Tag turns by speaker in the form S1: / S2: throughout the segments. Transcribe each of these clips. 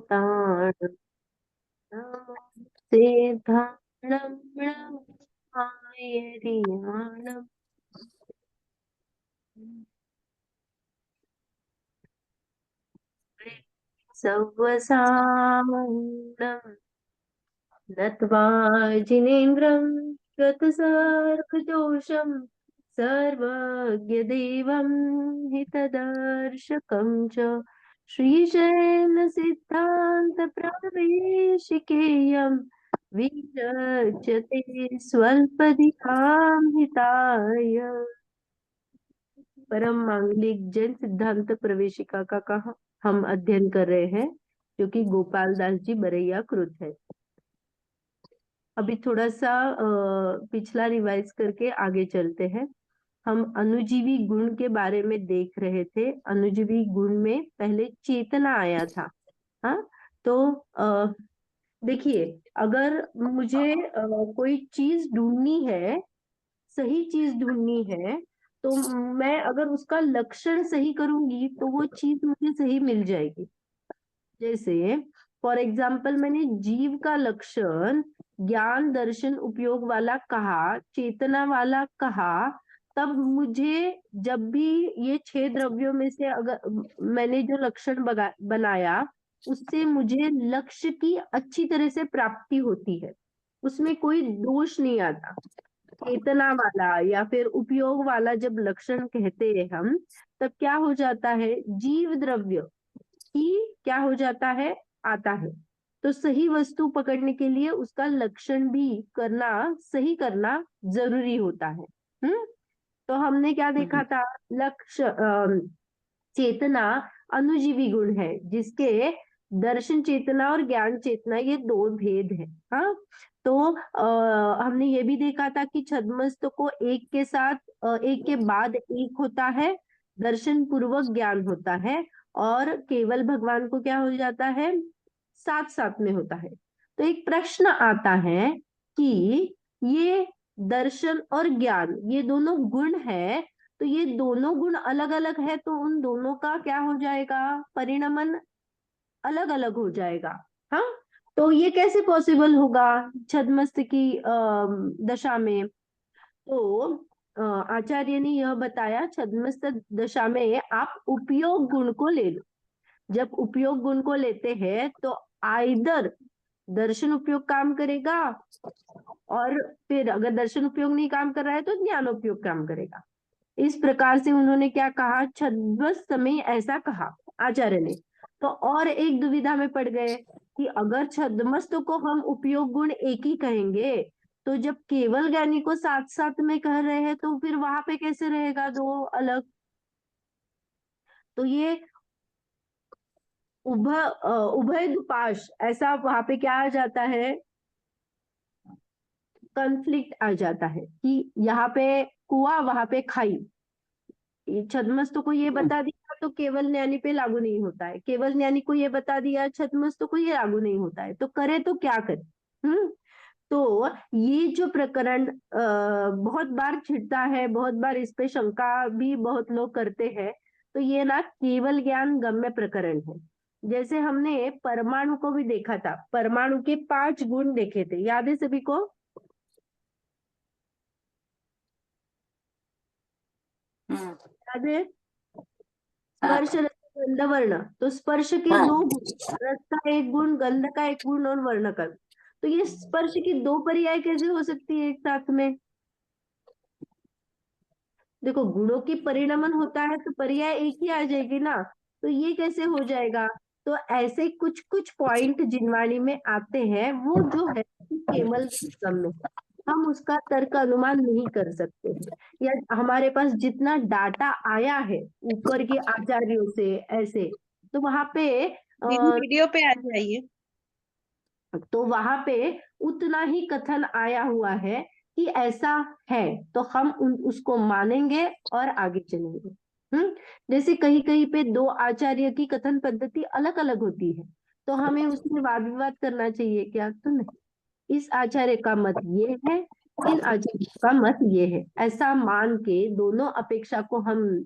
S1: ताणं सिद्धाणं ब्रह्मायरियाणं सव्वसामन्नं नत्वा जिनेन्द्रं श्रुतसर्गदोषं सर्वज्ञदेवं हितदर्शकं च श्रीशैलसिद्धान्तप्रवेशिकेयं विरच्यते स्वल्पधिकां हिताय। परम मांगलिक जैन सिद्धांत प्रवेशिका का हम अध्ययन कर रहे हैं, जो कि गोपाल दास जी बरैया कृत है। अभी थोड़ा सा पिछला रिवाइज करके आगे चलते हैं। हम अनुजीवी गुण के बारे में देख रहे थे। अनुजीवी गुण में पहले चेतना आया था। हाँ, तो देखिए, अगर मुझे कोई चीज ढूंढनी है, सही चीज ढूंढनी है, तो मैं अगर उसका लक्षण सही करूंगी तो वो चीज मुझे सही मिल जाएगी। जैसे फॉर एग्जाम्पल, मैंने जीव का लक्षण ज्ञान दर्शन उपयोग वाला कहा, चेतना वाला कहा, तब मुझे जब भी ये 6 द्रव्यों में से अगर मैंने जो लक्षण बनाया, उससे मुझे लक्ष्य की अच्छी तरह से प्राप्ति होती है, उसमें कोई दोष नहीं आता। चेतना वाला या फिर उपयोग वाला जब लक्षण कहते हैं हम, तब क्या हो जाता है, जीव द्रव्य ही क्या हो जाता है, आता है। तो सही वस्तु पकड़ने के लिए उसका लक्षण भी करना, सही करना जरूरी होता है। तो हमने क्या देखा था, लक्ष्य चेतना अनुजीवी गुण है, जिसके दर्शन चेतना और ज्ञान चेतना ये दो भेद है। हाँ, तो हमने ये भी देखा था कि छद्मस्त को एक के साथ एक के बाद एक होता है, दर्शन पूर्वक ज्ञान होता है, और केवल भगवान को क्या हो जाता है, साथ साथ में होता है। तो एक प्रश्न आता है कि ये दर्शन और ज्ञान ये दोनों गुण है, तो ये दोनों गुण अलग अलग है, तो उन दोनों का क्या हो जाएगा, परिणमन अलग अलग हो जाएगा। हाँ, तो ये कैसे पॉसिबल होगा छद्मस्त की दशा में। तो आचार्य ने यह बताया, छद्मस्त दशा में आप उपयोग गुण को ले लो। जब उपयोग गुण को लेते हैं तो आइदर दर्शन उपयोग काम करेगा, और फिर अगर दर्शन उपयोग नहीं काम कर रहा है तो ज्ञान उपयोग काम करेगा। इस प्रकार से उन्होंने क्या कहा, छद्मस्त में ऐसा कहा आचार्य ने। तो और एक दुविधा में पड़ गए कि अगर छद्मस्त को हम उपयोग गुण एक ही कहेंगे, तो जब केवल ज्ञानी को साथ साथ में कह रहे हैं तो फिर वहां पे कैसे रहेगा दो अलग। तो ये उभय दुपाश, ऐसा वहां पे क्या आ जाता है, कंफ्लिक्ट आ जाता है कि यहाँ पे कुआं वहां पे खाई। छद्मस्त को ये बता दिया तो केवल ज्ञानी पे लागू नहीं होता है, केवल ज्ञानी को ये बता दिया छद्मस्त को ये लागू नहीं होता है, तो करे तो क्या करे। तो ये जो प्रकरण बहुत बार छिड़ता है, बहुत बार इस पे शंका भी बहुत लोग करते हैं। तो ये ना केवल ज्ञान गम्य प्रकरण है। जैसे हमने परमाणु को भी देखा था, परमाणु के 5 गुण देखे थे, याद है सभी को। याद है, स्पर्श रस गंध वर्ण। तो स्पर्श के 2 गुण, रस का 1 गुण, गंध का 1 गुण और वर्ण का। तो ये स्पर्श की 2 पर्याय कैसे हो सकती है एक साथ में। देखो, गुणों की परिणमन होता है तो पर्याय एक ही आ जाएगी ना, तो ये कैसे हो जाएगा। तो ऐसे कुछ कुछ पॉइंट जिनवाणी में आते हैं, वो जो है केवल में हम उसका तर्क अनुमान नहीं कर सकते हैं, या हमारे पास जितना डाटा आया है ऊपर के आचार्यों से ऐसे, तो वहां पे
S2: दीदी वीडियो पे आ जाइए।
S1: तो वहां पे उतना ही कथन आया हुआ है कि ऐसा है, तो हम उसको मानेंगे और आगे चलेंगे। जैसे कहीं कहीं पे 2 आचार्य की कथन पद्धति अलग अलग होती है, तो हमें उसमें वाद विवाद करना चाहिए क्या, तो नहीं, इस आचार्य का मत ये है, इन आचार्य का मत ये है, ऐसा मान के दोनों अपेक्षा को हम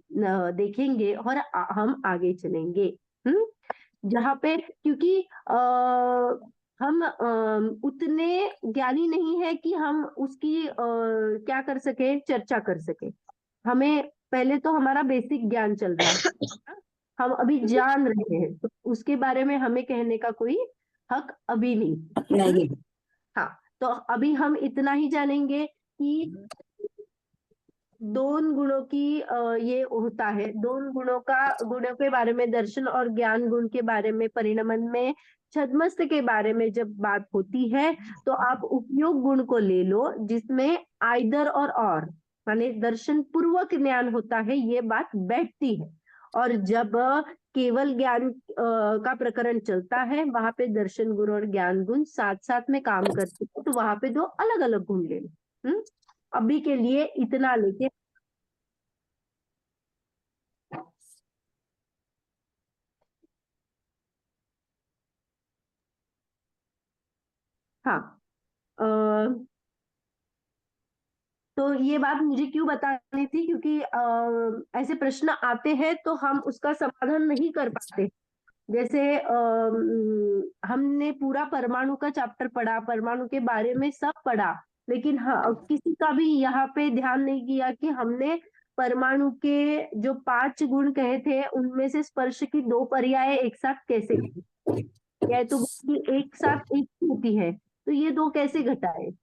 S1: देखेंगे और हम आगे चलेंगे। हम्म जहाँ पे क्योंकि हम उतने ज्ञानी नहीं है कि हम उसकी क्या कर सके, चर्चा कर सके। हमें पहले तो हमारा बेसिक ज्ञान चल रहा है, हम अभी जान रहे हैं, तो उसके बारे में हमें कहने का कोई हक अभी नहीं।
S2: नहीं।
S1: हाँ, तो अभी हम इतना ही जानेंगे कि दोन गुणों की ये होता है, गुणों के बारे में, दर्शन और ज्ञान गुण के बारे में, परिणमन में छद्मस्त के बारे में जब बात होती है, तो आप उपयोग गुण को ले लो, जिसमें आइदर और माने दर्शन पूर्वक ज्ञान होता है, ये बात बैठती है। और जब केवल ज्ञान का प्रकरण चलता है, वहां पे दर्शन गुण और ज्ञान गुण साथ साथ में काम करते हैं, तो वहां पे दो अलग अलग गुण ले लो। अभी के लिए इतना लेके, हाँ, तो ये बात मुझे क्यों बतानी थी, क्योंकि ऐसे प्रश्न आते हैं तो हम उसका समाधान नहीं कर पाते। जैसे हमने पूरा परमाणु का चैप्टर पढ़ा, परमाणु के बारे में सब पढ़ा, लेकिन हाँ, किसी का भी यहाँ पे ध्यान नहीं किया कि हमने परमाणु के जो 5 गुण कहे थे, उनमें से स्पर्श की 2 पर्याय एक साथ कैसे की, या तो एक साथ एक होती है, तो ये 2 कैसे घटाए।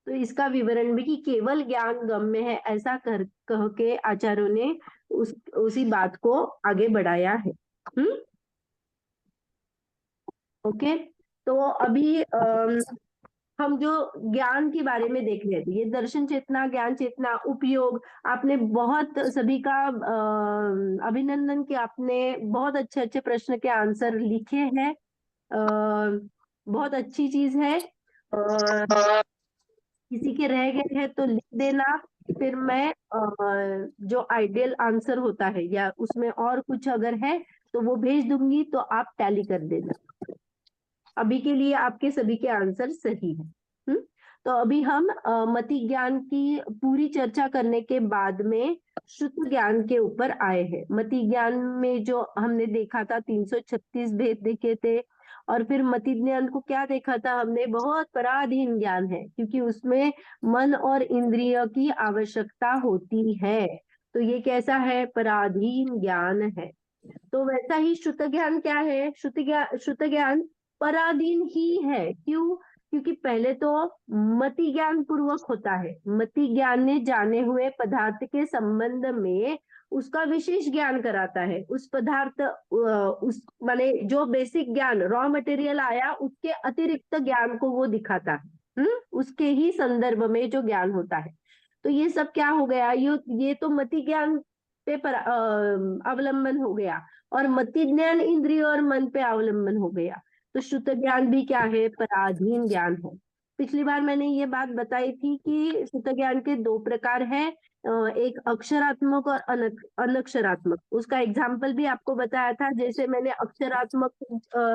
S1: तो इसका विवरण भी कि केवल ज्ञान गम्य है, ऐसा कह के आचार्यों ने उसी बात को आगे बढ़ाया है। ओके, तो अभी हम जो ज्ञान के बारे में देख रहे थे, ये दर्शन चेतना, ज्ञान चेतना, उपयोग, आपने बहुत सभी का अभिनंदन कि आपने बहुत अच्छे अच्छे प्रश्न के आंसर लिखे हैं। बहुत अच्छी चीज है। किसी के रह गए हैं तो लिख देना, फिर मैं जो आइडियल आंसर होता है या उसमें और कुछ अगर है तो वो भेज दूंगी, तो आप टैली कर देना। अभी के लिए आपके सभी के आंसर सही है। तो अभी हम मति ज्ञान की पूरी चर्चा करने के बाद में शुद्ध ज्ञान के ऊपर आए हैं। मति ज्ञान में जो हमने देखा था 336 भेद देखे थे, और फिर मति ज्ञान को क्या देखा था हमने, बहुत पराधीन ज्ञान है, क्योंकि उसमें मन और इंद्रिय की आवश्यकता होती है। तो ये कैसा है, पराधीन ज्ञान है। तो वैसा ही शुद्ध ज्ञान क्या है, शुद्ध ज्ञान पराधीन ही है। क्यों? क्योंकि पहले तो मति ज्ञान पूर्वक होता है, मति ज्ञान ने जाने हुए पदार्थ के संबंध में उसका विशेष ज्ञान कराता है। उस पदार्थ उस माने जो बेसिक ज्ञान रॉ मटेरियल आया, उसके अतिरिक्त ज्ञान को वो दिखाता है। उसके ही संदर्भ में जो ज्ञान होता है। तो ये सब क्या हो गया, ये तो मति ज्ञान पे अवलंबन हो गया, और मति ज्ञान इंद्रिय और मन पे अवलंबन हो गया। तो शुद्ध ज्ञान भी क्या है, पराधीन ज्ञान है। पिछली बार मैंने ये बात बताई थी कि शुद्ध ज्ञान के 2 प्रकार हैं, एक अक्षरात्मक और अनक्षरात्मक। उसका एग्जाम्पल भी आपको बताया था। जैसे मैंने अक्षरात्मक,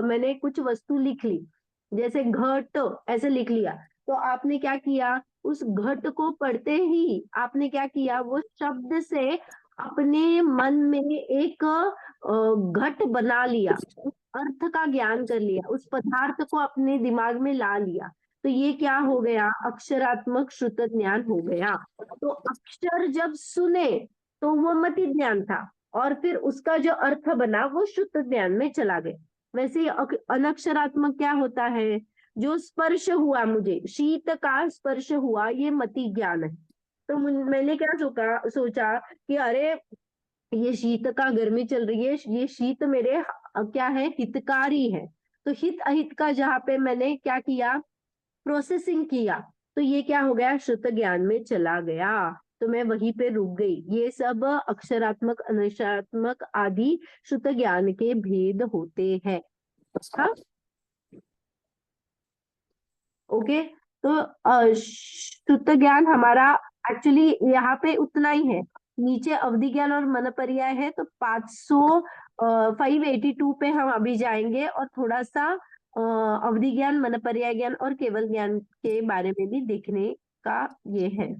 S1: मैंने कुछ वस्तु लिख ली, जैसे घट ऐसे लिख लिया, तो आपने क्या किया, उस घट को पढ़ते ही आपने क्या किया, वो शब्द से अपने मन में एक घट बना लिया, उस अर्थ का ज्ञान कर लिया, उस पदार्थ को अपने दिमाग में ला लिया। तो ये क्या हो गया, अक्षरात्मक श्रुत ज्ञान हो गया। तो अक्षर जब सुने तो वो मति ज्ञान था, और फिर उसका जो अर्थ बना वो शुद्ध ज्ञान में चला गया। वैसे ही अनक्षरात्मक क्या होता है, जो स्पर्श हुआ, मुझे शीत का स्पर्श हुआ, ये मति ज्ञान है। तो मैंने क्या सोचा कि अरे, ये शीत का, गर्मी चल रही है, ये शीत मेरे क्या है, हितकारी है। तो हित अहित का जहाँ पे मैंने क्या किया, प्रोसेसिंग किया, तो ये क्या हो गया, शुद्ध ज्ञान में चला गया। तो मैं वहीं पे रुक गई। ये सब अक्षरात्मक, अनक्षरात्मक आदि शुद्ध ज्ञान के भेद होते हैं। हाँ, ओके। तो शुद्ध ज्ञान हमारा एक्चुअली यहाँ पे उतना ही है। नीचे अवधि ज्ञान और मन पर्याय है, तो 582 पे हम अभी जाएंगे, और थोड़ा सा अवधि ज्ञान, मन पर्याय ज्ञान और केवल ज्ञान के बारे में भी देखने का ये है।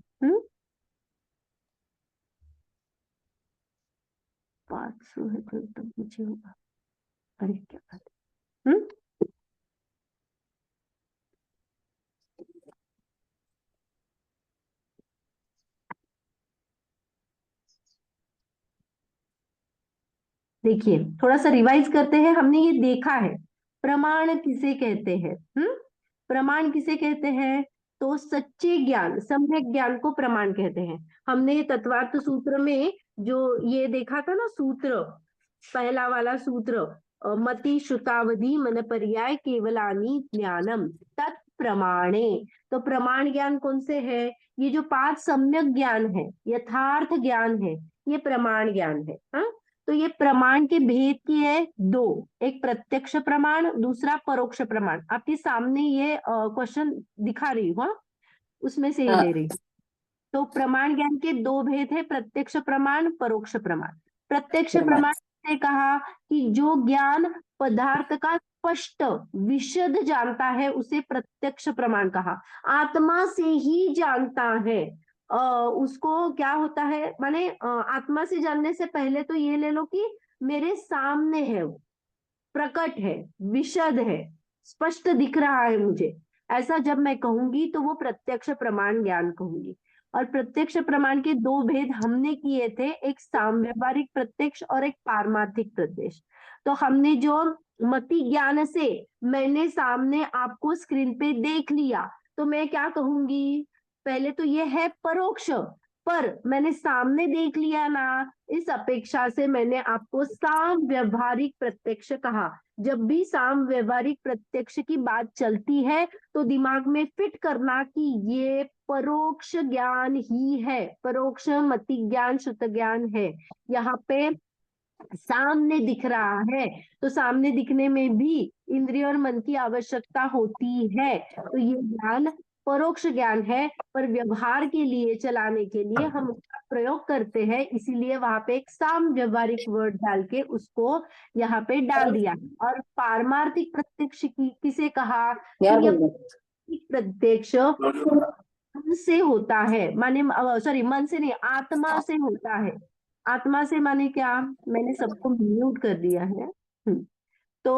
S1: 500 है तो एकदम नीचे होगा। अरे क्या बात है। देखिए थोड़ा सा रिवाइज करते हैं। हमने ये देखा है प्रमाण किसे कहते हैं। प्रमाण किसे कहते हैं? तो सच्चे ज्ञान, सम्यक ज्ञान को प्रमाण कहते हैं। हमने ये तत्वार्थ सूत्र में जो ये देखा था ना सूत्र, पहला वाला सूत्र, मति श्रुतावधि मन पर्याय केवलानी ज्ञानम तत्प्रमाणे। तो प्रमाण ज्ञान कौन से है? ये जो 5 सम्यक ज्ञान है, यथार्थ ज्ञान है, ये प्रमाण ज्ञान है। हाँ, तो ये प्रमाण के भेद की है दो, एक प्रत्यक्ष प्रमाण, दूसरा परोक्ष प्रमाण। आपके सामने ये क्वेश्चन दिखा रही हूँ, हाँ? उसमें से ही ले रही हूँ। तो प्रमाण ज्ञान के दो भेद है, प्रत्यक्ष प्रमाण, परोक्ष प्रमाण। प्रत्यक्ष प्रमाण ने कहा कि जो ज्ञान पदार्थ का स्पष्ट विशद जानता है उसे प्रत्यक्ष प्रमाण कहा। आत्मा से ही जानता है, उसको क्या होता है, माने आत्मा से जानने से पहले तो ये ले लो कि मेरे सामने है वो, प्रकट है, विशद है, स्पष्ट दिख रहा है मुझे, ऐसा जब मैं कहूंगी तो वो प्रत्यक्ष प्रमाण ज्ञान कहूंगी। और प्रत्यक्ष प्रमाण के दो भेद हमने किए थे, एक साम्यवहारिक प्रत्यक्ष और एक पारमार्थिक प्रत्यक्ष। तो हमने जो मति ज्ञान से मैंने सामने आपको स्क्रीन पे देख लिया, तो मैं क्या कहूंगी? पहले तो ये है परोक्ष, पर मैंने सामने देख लिया ना, इस अपेक्षा से मैंने आपको साम व्यवहारिक प्रत्यक्ष कहा। जब भी साम व्यवहारिक प्रत्यक्ष की बात चलती है तो दिमाग में फिट करना कि ये परोक्ष ज्ञान ही है, परोक्ष मति ज्ञान श्रुत ज्ञान है। यहाँ पे सामने दिख रहा है, तो सामने दिखने में भी इंद्रिय और मन की आवश्यकता होती है, तो ये ज्ञान परोक्ष ज्ञान है। पर व्यवहार के लिए, चलाने के लिए हम उसका प्रयोग करते हैं, इसीलिए वहां पे एक साम व्यवहारिक वर्ड डाल के उसको यहाँ पे डाल दिया। और पारमार्थिक प्रत्यक्ष किसे कहा? कि ये प्रत्यक्ष मन से होता है, माने सॉरी मन से नहीं, आत्मा से होता है। आत्मा से माने क्या? मैंने सबको म्यूट कर दिया है। तो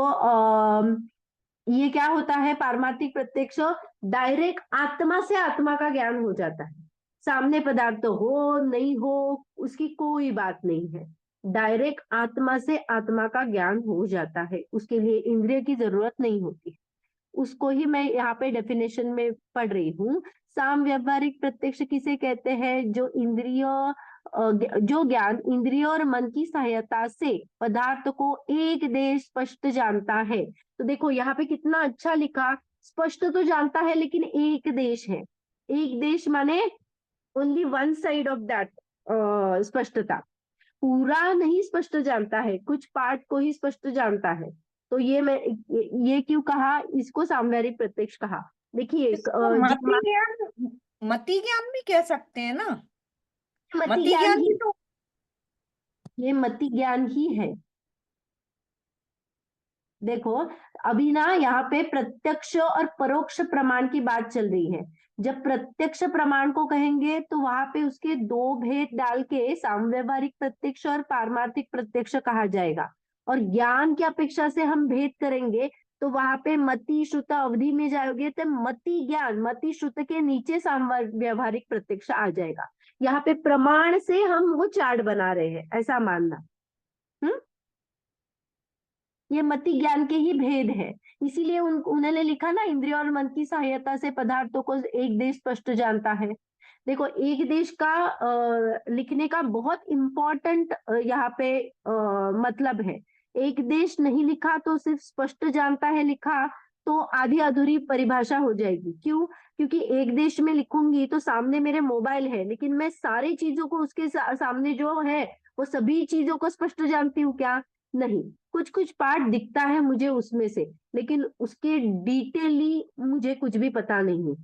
S1: ये क्या होता है? पारमार्थिक प्रत्यक्ष डायरेक्ट आत्मा से आत्मा का ज्ञान हो जाता है। सामने पदार्थ तो हो नहीं हो उसकी कोई बात नहीं है, डायरेक्ट आत्मा से आत्मा का ज्ञान हो जाता है, उसके लिए इंद्रिय की जरूरत नहीं होती। उसको ही मैं यहाँ पे डेफिनेशन में पढ़ रही हूँ। साम व्यवहारिक प्रत्यक्ष किसे कहते हैं? जो इंद्रिय जो ज्ञान इंद्रिय और मन की सहायता से पदार्थ को एक देश स्पष्ट जानता है। तो देखो यहाँ पे कितना अच्छा लिखा, स्पष्ट तो जानता है लेकिन एक देश है। एक देश माने only one side of that स्पष्टता, पूरा नहीं स्पष्ट जानता है, कुछ पार्ट को ही स्पष्ट जानता है। तो ये क्यों कहा? इसको सामव्यारिक प्रत्यक्ष कहा। देखिए
S3: मति ज्ञान भी कह सकते हैं ना,
S1: मति ज्ञान ही
S3: तो
S1: ये मति ज्ञान ही है। देखो अभी ना यहाँ पे प्रत्यक्ष और परोक्ष प्रमाण की बात चल रही है। जब प्रत्यक्ष प्रमाण को कहेंगे तो वहां पे उसके दो भेद डाल के सामव्यवहारिक प्रत्यक्ष और पारमार्थिक प्रत्यक्ष कहा जाएगा। और ज्ञान की अपेक्षा से हम भेद करेंगे तो वहां पे मति श्रुत अवधि में जाओगे तो मति ज्ञान, मति श्रुत के नीचे सामव्यवहारिक प्रत्यक्ष आ जाएगा। यहाँ पे प्रमाण से हम वो चार्ट बना रहे हैं, ऐसा मानना। ये मति ज्ञान के ही भेद है, इसीलिए उन्होंने लिखा ना, इंद्रिय और मन की सहायता से पदार्थों को एक देश स्पष्ट जानता है। देखो एक देश का लिखने का बहुत इंपॉर्टेंट यहाँ पे मतलब है। एक देश नहीं लिखा तो सिर्फ स्पष्ट जानता है लिखा तो आधी अधूरी परिभाषा हो जाएगी। क्यों? क्योंकि एक देश में लिखूंगी तो सामने मेरे मोबाइल है, लेकिन मैं सारी चीजों को उसके सामने जो है वो सभी चीजों को स्पष्ट जानती हूँ क्या? नहीं, कुछ कुछ पार्ट दिखता है मुझे उसमें से, लेकिन उसके डिटेली मुझे कुछ भी पता नहीं।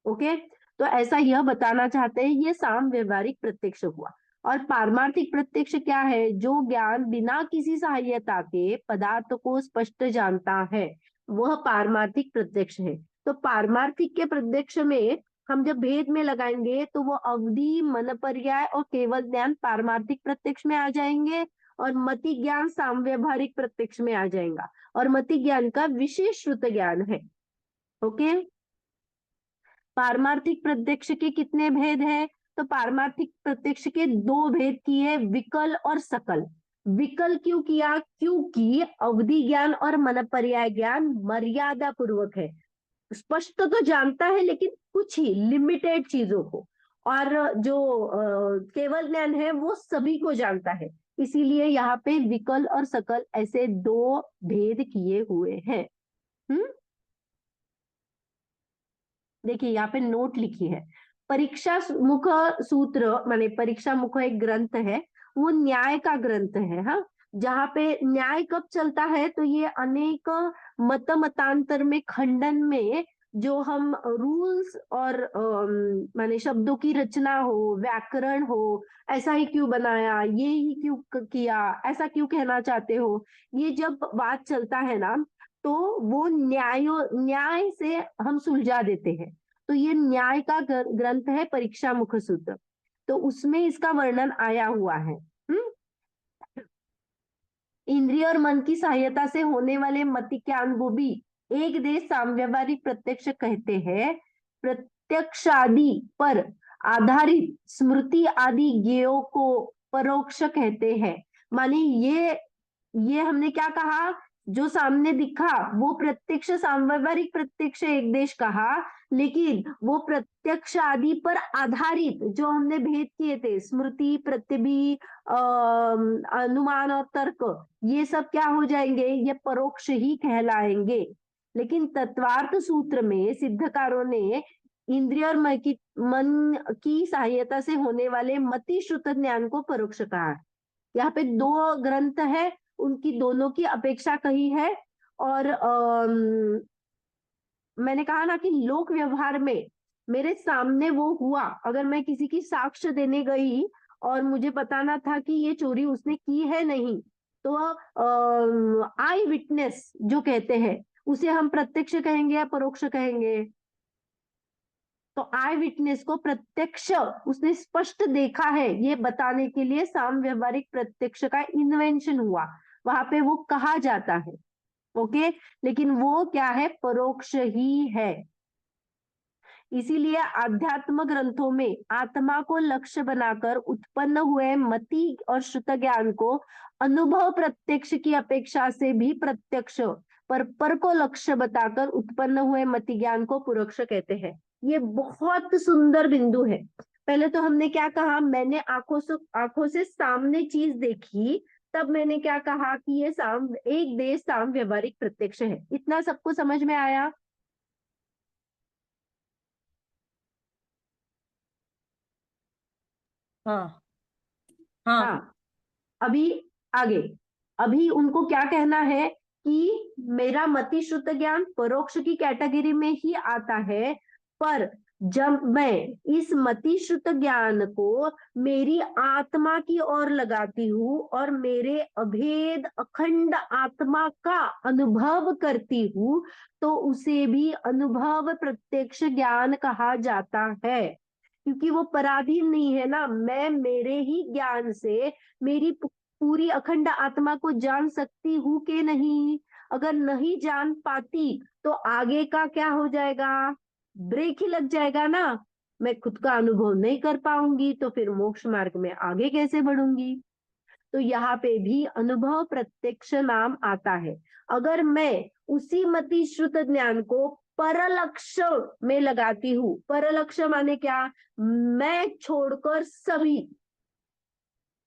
S1: ओके, तो ऐसा यह बताना चाहते हैं, ये साम व्यवहारिक प्रत्यक्ष हुआ। और पारमार्थिक प्रत्यक्ष क्या है? जो ज्ञान बिना किसी सहायता के पदार्थ को स्पष्ट जानता है, वह पारमार्थिक प्रत्यक्ष है। तो पारमार्थिक के प्रत्यक्ष में हम जब भेद में लगाएंगे तो वो अवधि, मन पर्याय और केवल ज्ञान पारमार्थिक प्रत्यक्ष में आ जाएंगे। और मति ज्ञान सामव्यवहारिक प्रत्यक्ष में आ जाएगा, और मति ज्ञान का विशेष श्रुत ज्ञान है। ओके, पारमार्थिक प्रत्यक्ष के कितने भेद हैं? तो पारमार्थिक प्रत्यक्ष के दो भेद किए, विकल और सकल। विकल क्यों किया? क्योंकि अवधि ज्ञान और मनपर्याय ज्ञान मर्यादा पूर्वक है, स्पष्ट तो जानता है लेकिन कुछ ही लिमिटेड चीजों को, और जो केवल ज्ञान है वो सभी को जानता है। इसीलिए यहाँ पे विकल और सकल ऐसे दो भेद किए हुए हैं। देखिए यहाँ पे नोट लिखी है, परीक्षा मुख सूत्र माने परीक्षा मुख एक ग्रंथ है, वो न्याय का ग्रंथ है। हाँ, जहाँ पे न्याय कब चलता है? तो ये अनेक मतांतर में खंडन में जो हम रूल्स और माने शब्दों की रचना हो, व्याकरण हो, ऐसा ही क्यों बनाया, ये ही क्यों किया, ऐसा क्यों कहना चाहते हो, ये जब बात चलता है ना, तो वो न्याय से हम सुलझा देते हैं। तो ये न्याय का ग्रंथ है परीक्षा मुख सूत्र, तो उसमें इसका वर्णन आया हुआ है। इंद्रिय और मन की सहायता से होने वाले मति ज्ञान को भी एक देश सामव्यवहारिक प्रत्यक्ष कहते हैं। प्रत्यक्षादि पर आधारित स्मृति आदि ज्ञेयों को परोक्ष कहते हैं। माने ये हमने क्या कहा? जो सामने दिखा वो प्रत्यक्ष सामव्यवहारिक प्रत्यक्ष एक देश कहा, लेकिन वो प्रत्यक्ष आदि पर आधारित जो हमने भेद किए थे, स्मृति, प्रत्यभि, अनुमान और तर्क, ये सब क्या हो जाएंगे? ये परोक्ष ही कहलाएंगे। लेकिन तत्वार्थ सूत्र में सिद्धकारों ने इंद्रिय और मन की सहायता से होने वाले मति श्रुत ज्ञान को परोक्ष कहा। यहाँ पे दो ग्रंथ है, उनकी दोनों की अपेक्षा कही है। और मैंने कहा ना कि लोक व्यवहार में मेरे सामने वो हुआ, अगर मैं किसी की साक्ष्य देने गई और मुझे बताना था कि ये चोरी उसने की है नहीं, तो आई विटनेस जो कहते हैं उसे हम प्रत्यक्ष कहेंगे या परोक्ष कहेंगे? तो आई विटनेस को प्रत्यक्ष, उसने स्पष्ट देखा है ये बताने के लिए साम व्यवहारिक प्रत्यक्ष का इन्वेंशन हुआ, वहां पे वो कहा जाता है। ओके, लेकिन वो क्या है? परोक्ष ही है। इसीलिए आध्यात्म ग्रंथों में आत्मा को लक्ष्य बनाकर उत्पन्न हुए मति और श्रुत ज्ञान को अनुभव प्रत्यक्ष की अपेक्षा से भी प्रत्यक्ष पर को लक्ष्य बताकर उत्पन्न हुए मति ज्ञान को परोक्ष कहते हैं। ये बहुत सुंदर बिंदु है। पहले तो हमने क्या कहा? मैंने आंखों से सामने चीज देखी, तब मैंने क्या कहा कि ये एक देश साम व्यवहारिक प्रत्यक्ष है। इतना सबको समझ में आया?
S3: हाँ हाँ
S1: हाँ, अभी आगे, अभी उनको क्या कहना है कि मेरा मति श्रुत ज्ञान परोक्ष की कैटेगरी में ही आता है, पर जब मैं इस मति श्रुत ज्ञान को मेरी आत्मा की ओर लगाती हूँ और मेरे अभेद अखंड आत्मा का अनुभव करती हूँ, तो उसे भी अनुभव प्रत्यक्ष ज्ञान कहा जाता है। क्योंकि वो पराधीन नहीं है ना, मैं मेरे ही ज्ञान से मेरी पूरी अखंड आत्मा को जान सकती हूँ कि नहीं? अगर नहीं जान पाती तो आगे का क्या हो जाएगा? ब्रेक ही लग जाएगा ना, मैं खुद का अनुभव नहीं कर पाऊंगी, तो फिर मोक्ष मार्ग में आगे कैसे बढ़ूंगी? तो यहाँ पे भी अनुभव प्रत्यक्ष नाम आता है। अगर मैं उसी मति श्रुत ज्ञान को परलक्ष में लगाती हूँ, परलक्ष माने क्या? मैं छोड़कर सभी,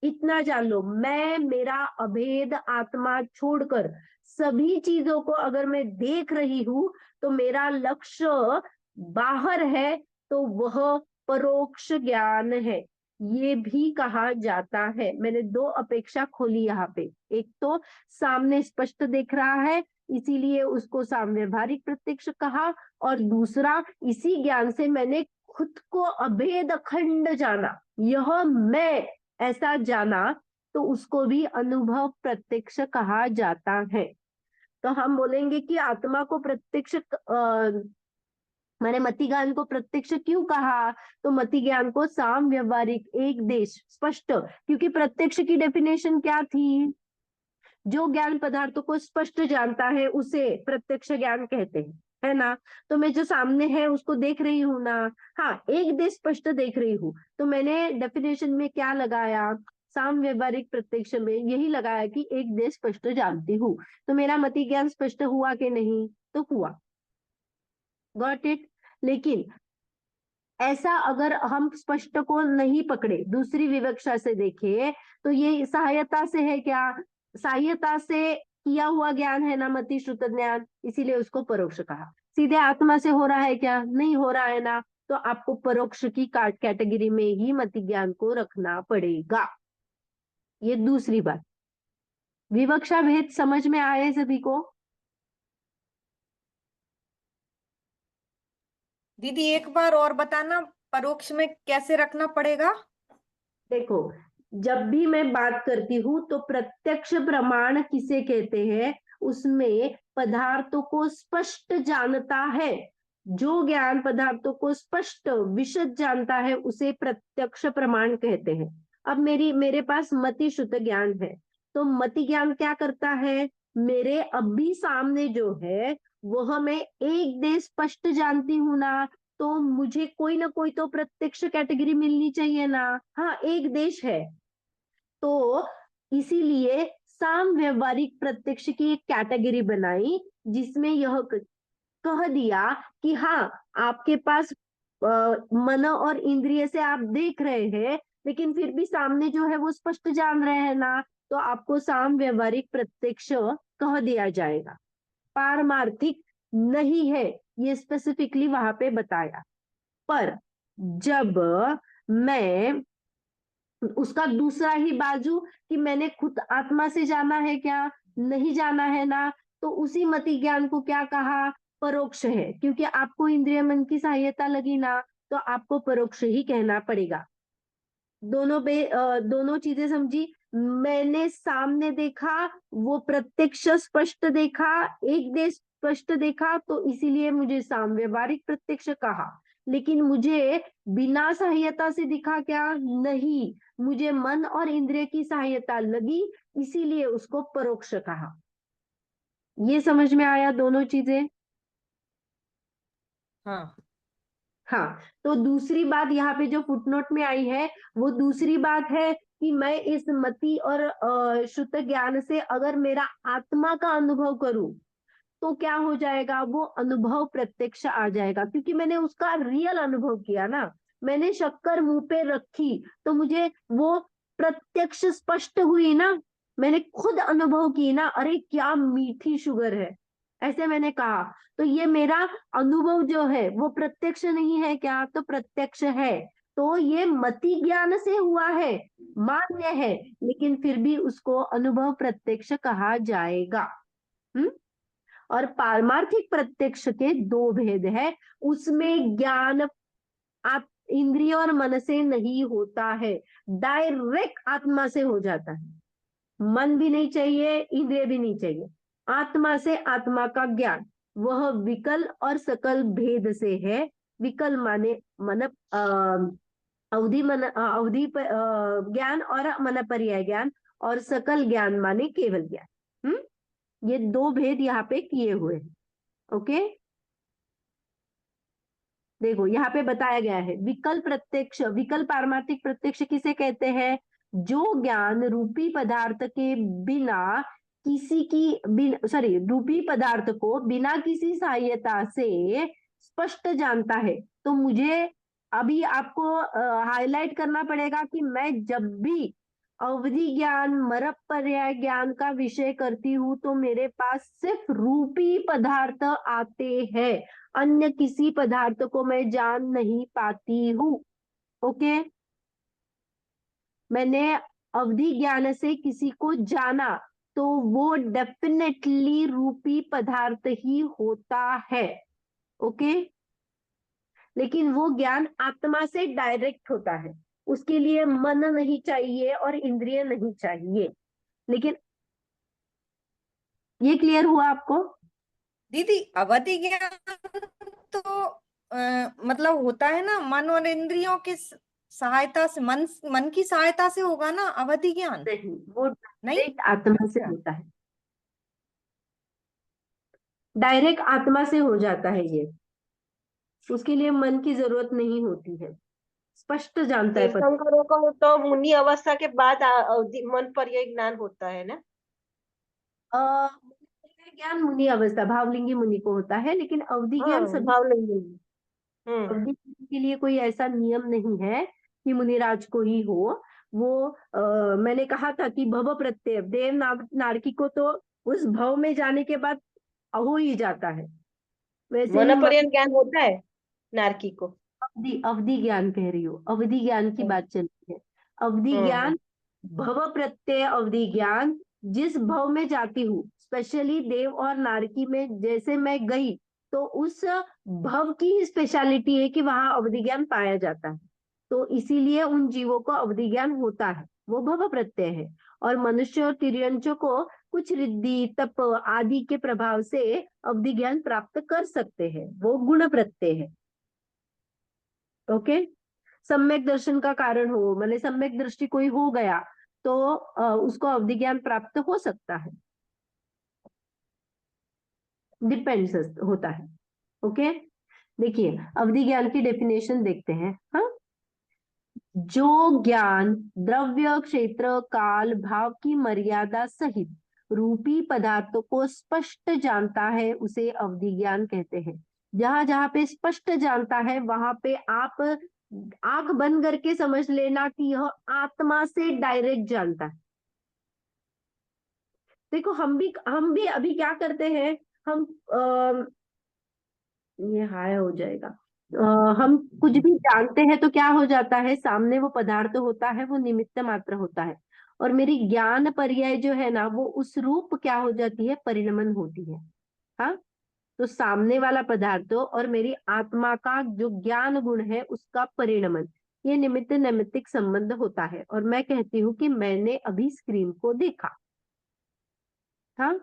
S1: इतना जान लो, मैं मेरा अभेद आत्मा छोड़कर सभी चीजों को अगर मैं देख रही हूं, तो मेरा लक्ष्य बाहर है, तो वह परोक्ष ज्ञान है, ये भी कहा जाता है। मैंने दो अपेक्षा खोली यहाँ पे, एक तो सामने स्पष्ट दिख रहा है इसीलिए उसको सामव्यवहारिक प्रत्यक्ष कहा, और दूसरा इसी ज्ञान से मैंने खुद को अभेद अखंड जाना, यह मैं ऐसा जाना, तो उसको भी अनुभव प्रत्यक्ष कहा जाता है। तो हम बोलेंगे कि आत्मा को प्रत्यक्ष मैंने मति ज्ञान को प्रत्यक्ष क्यों कहा? तो मति ज्ञान को साम व्यवहारिक एक देश स्पष्ट, क्योंकि प्रत्यक्ष की डेफिनेशन क्या थी? जो ज्ञान पदार्थों को स्पष्ट जानता है उसे प्रत्यक्ष ज्ञान कहते हैं, है ना? तो मैं जो सामने है उसको देख रही हूँ ना, हाँ, एक देश स्पष्ट देख रही हूँ, तो मैंने डेफिनेशन में क्या लगाया? साम व्यवहारिक प्रत्यक्ष में यही लगाया कि एक देश स्पष्ट जानती हूँ। तो मेरा मति ज्ञान स्पष्ट हुआ कि नहीं? तो हुआ। Got it? लेकिन ऐसा अगर हम स्पष्ट को नहीं पकड़े, दूसरी विवक्षा से देखें, तो ये सहायता से है क्या? सहायता से किया हुआ ज्ञान है ना मति श्रुत ज्ञान, इसीलिए उसको परोक्ष कहा। सीधे आत्मा से हो रहा है क्या? नहीं हो रहा है ना, तो आपको परोक्ष की कैटेगरी में ही मति ज्ञान को रखना पड़ेगा। ये दूसरी बात। विवक्षा भेद समझ में आए सभी को?
S3: दीदी एक बार और बताना, परोक्ष में कैसे रखना पड़ेगा?
S1: देखो, जब भी मैं बात करती हूँ तो प्रत्यक्ष प्रमाण किसे कहते हैं? उसमें पदार्थों को स्पष्ट जानता है, जो ज्ञान पदार्थों को स्पष्ट विशद जानता है उसे प्रत्यक्ष प्रमाण कहते हैं। अब मेरे पास मति शुद्ध ज्ञान है, तो मति ज्ञान क्या करता है? मेरे अभी सामने जो है वह मैं एक दे स्पष्ट जानती हूँ ना, तो मुझे कोई ना कोई तो प्रत्यक्ष कैटेगरी मिलनी चाहिए ना। हाँ, एक देश है, तो इसीलिए साम व्यवहारिक प्रत्यक्ष की एक कैटेगरी बनाई, जिसमें यह कह दिया कि हाँ, आपके पास मन और इंद्रिय से आप देख रहे हैं, लेकिन फिर भी सामने जो है वो स्पष्ट जान रहे हैं ना, तो आपको साम व्यवहारिक प्रत्यक्ष कह दिया जाएगा। पारमार्थिक नहीं है, ये स्पेसिफिकली वहां पे बताया। पर जब मैं उसका दूसरा ही बाजू कि मैंने खुद आत्मा से जाना है क्या? नहीं जाना है ना, तो उसी मति ज्ञान को क्या कहा? परोक्ष है, क्योंकि आपको इंद्रिय मन की सहायता लगी ना, तो आपको परोक्ष ही कहना पड़ेगा। दोनों चीजें समझी? मैंने सामने देखा, वो प्रत्यक्ष स्पष्ट देखा, एक देश स्पष्ट देखा, तो इसीलिए मुझे साम व्यवहारिक प्रत्यक्ष कहा। लेकिन मुझे बिना सहायता से दिखा क्या? नहीं, मुझे मन और इंद्रिय की सहायता लगी, इसीलिए उसको परोक्ष कहा। ये समझ में आया दोनों चीजें?
S3: हाँ।
S1: हाँ, तो दूसरी बात यहाँ पे जो फुटनोट में आई है, वो दूसरी बात है कि मैं इस मति और शुद्ध ज्ञान से अगर मेरा आत्मा का अनुभव करूं, तो क्या हो जाएगा? वो अनुभव प्रत्यक्ष आ जाएगा, क्योंकि मैंने उसका रियल अनुभव किया ना। मैंने शक्कर मुंह पे रखी तो मुझे वो प्रत्यक्ष स्पष्ट हुई ना, मैंने खुद अनुभव की ना, अरे क्या मीठी शुगर है, ऐसे मैंने कहा। तो ये मेरा अनुभव जो है वो प्रत्यक्ष नहीं है क्या? तो प्रत्यक्ष है। तो ये मति ज्ञान से हुआ है, मान्य है, लेकिन फिर भी उसको अनुभव प्रत्यक्ष कहा जाएगा। और पारमार्थिक प्रत्यक्ष के दो भेद है, उसमें ज्ञान आप इंद्रिय और मन से नहीं होता है, डायरेक्ट आत्मा से हो जाता है। मन भी नहीं चाहिए, इंद्रिय भी नहीं चाहिए, आत्मा से आत्मा का ज्ञान, वह विकल और सकल भेद से है। विकल माने मन अवधि ज्ञान और मन पर्याय ज्ञान, और सकल ज्ञान माने केवल ज्ञान। ये दो भेद यहाँ पे किए हुए हैं। ओके, देखो यहाँ पे बताया गया है, विकल्प प्रत्यक्ष, विकल्प पारमार्थिक प्रत्यक्ष किसे कहते हैं? जो ज्ञान रूपी पदार्थ के बिना किसी की सॉरी, रूपी पदार्थ को बिना किसी सहायता से स्पष्ट जानता है। तो मुझे अभी आपको हाईलाइट करना पड़ेगा कि मैं जब भी अवधि ज्ञान मरप पर्याय ज्ञान का विषय करती हूँ, तो मेरे पास सिर्फ रूपी पदार्थ आते हैं, अन्य किसी पदार्थ को मैं जान नहीं पाती हूँ। ओके, मैंने अवधि ज्ञान से किसी को जाना, तो वो डेफिनेटली रूपी पदार्थ ही होता है। ओके, लेकिन वो ज्ञान आत्मा से डायरेक्ट होता है, उसके लिए मन नहीं चाहिए और इंद्रिय नहीं चाहिए। लेकिन ये क्लियर हुआ आपको?
S3: दीदी अवधि ज्ञान तो मतलब होता है ना, मन और इंद्रियों की सहायता से, मन की सहायता से होगा ना अवधि ज्ञान?
S1: नहीं, वो
S3: नहीं।
S1: डायरेक्ट आत्मा से
S3: अच्छा।
S1: होता है, डायरेक्ट आत्मा से हो जाता है ये, उसके लिए मन की जरूरत नहीं होती है, स्पष्ट जानता है पर।
S2: तीर्थंकरों को तो मुनि अवस्था के बाद मन पर्यय ज्ञान होता है ना।
S1: ज्ञान मुनि अवस्था, भावलिंगी मुनि को होता है, लेकिन अवधि
S2: हाँ,
S1: ज्ञान सभी।
S2: भाव नहीं मिली।
S1: अवधि के लिए कोई ऐसा नियम नहीं है कि मुनिराज को ही हो। वो मैंने कहा था कि भव प्रत्यय, देव नारकी को तो उस भव में जाने के बाद हो ही जाता है, वैसे ही
S2: मन पर्यय ज्ञान होता है नारकी को।
S1: अवधि अवधि ज्ञान कह रही हूँ, अवधि ज्ञान की
S2: हम्म,
S1: बात चल रही है। अवधि
S2: हम्म,
S1: ज्ञान, भव प्रत्यय अवधि ज्ञान, जिस भव में जाती हूँ, स्पेशली देव और नारकी में जैसे मैं गई, तो उस भव की ही स्पेशलिटी है कि वहां अवधि ज्ञान पाया जाता है, तो इसीलिए उन जीवों को अवधि ज्ञान होता है, वो भव प्रत्यय है। और मनुष्य और तिर्यंचों को कुछ रिद्धि तप आदि के प्रभाव से अवधि ज्ञान प्राप्त कर सकते हैं, वो गुण प्रत्यय है। ओके। सम्यक दर्शन का कारण हो, मैंने सम्यक दृष्टि कोई हो गया तो उसको अवधि ज्ञान प्राप्त हो सकता है, डिपेंड्स होता है। ओके। देखिए, अवधि ज्ञान की डेफिनेशन देखते हैं। हाँ, जो ज्ञान द्रव्य क्षेत्र काल भाव की मर्यादा सहित रूपी पदार्थों को स्पष्ट जानता है उसे अवधि ज्ञान कहते हैं। जहां जहां पे स्पष्ट जानता है वहां पे आप आंख बंद करके समझ लेना कि यह आत्मा से डायरेक्ट जानता है। देखो, हम भी अभी क्या करते हैं, हम ये हाय हो जाएगा। हम कुछ भी जानते हैं तो क्या हो जाता है, सामने वो पदार्थ होता है, वो निमित्त मात्र होता है, और मेरी ज्ञान पर्याय जो है ना, वो उस रूप क्या हो जाती है, परिणमन होती है। हाँ, तो सामने वाला पदार्थ और मेरी आत्मा का जो ज्ञान गुण है उसका परिणमन, ये निमित्त नैमित्तिक संबंध होता है। और मैं कहती हूँ कि मैंने अभी स्क्रीन को देखा, हाँ,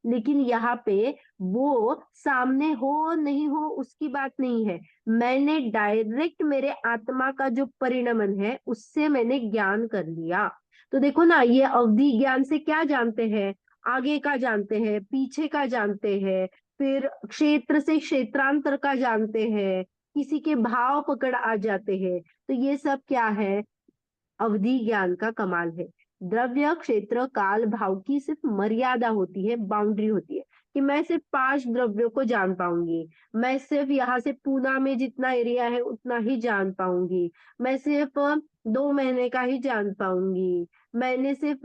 S1: लेकिन यहाँ पे वो सामने हो नहीं हो उसकी बात नहीं है, मैंने डायरेक्ट मेरे आत्मा का जो परिणमन है उससे मैंने ज्ञान कर लिया। तो देखो ना, ये अवधि ज्ञान से क्या जानते हैं, आगे का जानते हैं, पीछे का जानते हैं, फिर क्षेत्र से क्षेत्रांतर का जानते हैं, किसी के भाव पकड़ आ जाते हैं। तो ये सब क्या है, अवधि ज्ञान का कमाल है। द्रव्य क्षेत्र काल भाव की सिर्फ मर्यादा होती है, बाउंड्री होती है, कि मैं सिर्फ 5 द्रव्यों को जान पाऊंगी, मैं सिर्फ यहाँ से पूना में जितना एरिया है उतना ही जान पाऊंगी, मैं सिर्फ 2 महीने का ही जान पाऊंगी, मैंने सिर्फ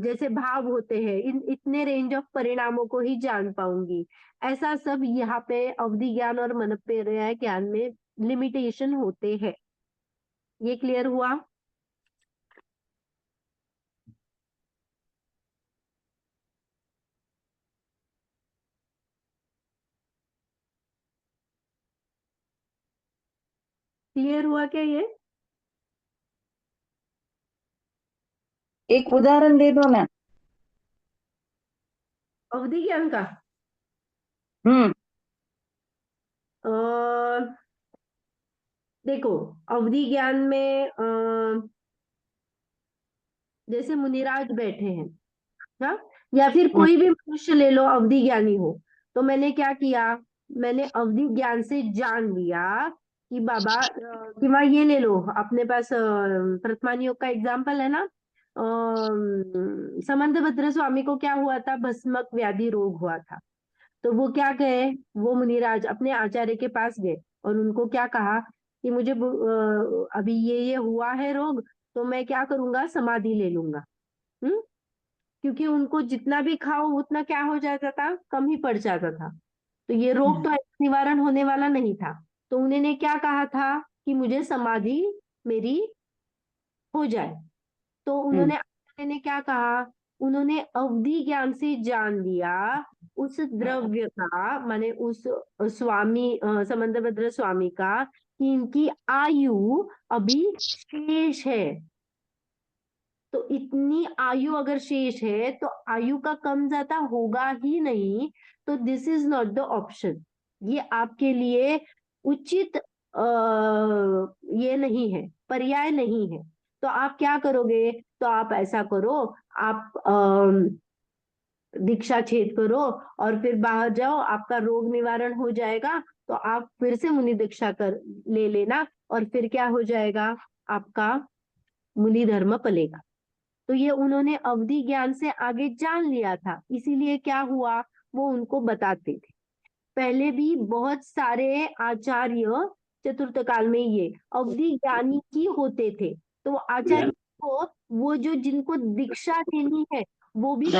S1: जैसे भाव होते हैं इन इतने रेंज ऑफ परिणामों को ही जान पाऊंगी। ऐसा सब यहाँ पे अवधि ज्ञान और मनोपर्याय ज्ञान में लिमिटेशन होते हैं। ये क्लियर हुआ? क्लियर हुआ क्या ये?
S4: एक उदाहरण दे दो ना।
S1: अवधि ज्ञान का
S4: हम्म।
S1: अ, देखो, अवधि ज्ञान में जैसे मुनिराज बैठे हैं, हाँ, या फिर
S4: हम्म।
S1: कोई भी मनुष्य ले लो अवधि ज्ञानी हो, तो मैंने क्या किया, मैंने अवधि ज्ञान से जान लिया कि बाबा कि वहाँ ये ले लो, अपने पास प्रथमान योग का एग्जाम्पल है ना, समंतभद्र स्वामी को क्या हुआ था, भस्मक व्याधि रोग हुआ था। तो वो क्या गए, वो मुनिराज अपने आचार्य के पास गए और उनको क्या कहा कि मुझे अभी ये हुआ है रोग, तो मैं क्या करूंगा, समाधि ले लूंगा। हम्म, क्योंकि उनको जितना भी खाओ उतना क्या हो जाता था, कम ही पड़ जाता था, तो ये रोग तो ऐसे निवारण होने वाला नहीं था। तो उन्होंने क्या कहा था कि मुझे समाधि मेरी हो जाए। तो
S4: हम्म।
S1: उन्होंने आचार्य ने क्या कहा, उन्होंने अवधि ज्ञान से जान लिया उस द्रव्य का, माने उस स्वामी समंतभद्र स्वामी का, कि इनकी आयु अभी शेष है। तो इतनी आयु अगर शेष है तो आयु का कम ज्यादा होगा ही नहीं, तो this is not the option, ये आपके लिए उचित ये नहीं है, पर्याय नहीं है। तो आप क्या करोगे? तो आप ऐसा करो, आप दीक्षा छेद करो और फिर बाहर जाओ, आपका रोग निवारण हो जाएगा। तो आप फिर से मुनि दीक्षा कर ले लेना और फिर क्या हो जाएगा? आपका मुनि धर्म पलेगा। तो ये उन्होंने अवधि ज्ञान से आगे जान लिया था, इसीलिए क्या हुआ, वो उनको बताते थे। पहले भी बहुत सारे आचार्य चतुर्थ काल में ये अवधि ज्ञानी ही होते थे। तो वो आचार्य को, वो जो जिनको दीक्षा देनी है, वो भी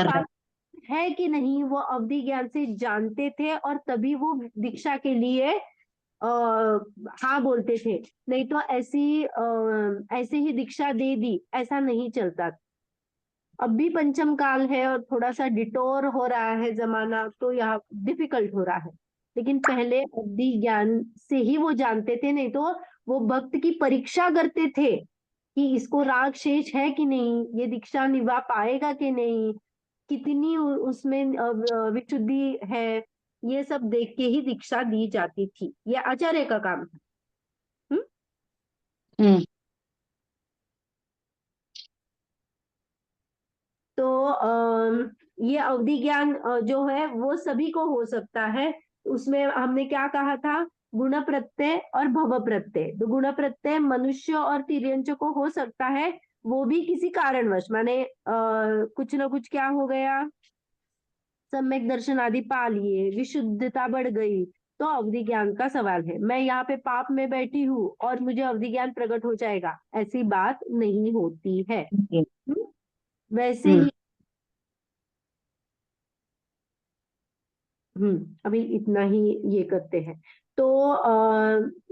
S1: है कि नहीं, वो अवधि ज्ञान से जानते थे और तभी वो दीक्षा के लिए हाँ बोलते थे। नहीं तो ऐसे ही दीक्षा दे दी, ऐसा नहीं चलता। अब भी पंचम काल है और थोड़ा सा डिटोर हो रहा है जमाना, तो यहाँ डिफिकल्ट हो रहा है। लेकिन पहले अवधि ज्ञान से ही वो जानते थे, नहीं तो वो भक्त की परीक्षा करते थे कि इसको राग शेष है कि नहीं, ये दीक्षा निभा पाएगा कि नहीं, कितनी उसमें विशुद्धि है, ये सब देख के ही दीक्षा दी जाती थी। ये आचार्य का काम था।
S4: हम्म।
S1: तो ये अवधि ज्ञान जो है वो सभी को हो सकता है। उसमें हमने क्या कहा था? गुण प्रत्यय और भव प्रत्यय। तो गुण प्रत्यय मनुष्य और तिर्यंच को हो सकता है, वो भी किसी कारणवश, माने कुछ ना कुछ क्या हो गया, सम्यक दर्शन आदि पा लिए, विशुद्धता बढ़ गई, तो अवधि ज्ञान का सवाल है। मैं यहाँ पे पाप में बैठी हूँ और मुझे अवधि ज्ञान प्रकट हो जाएगा, ऐसी बात नहीं होती है। वैसे ही अभी इतना ही ये करते हैं। तो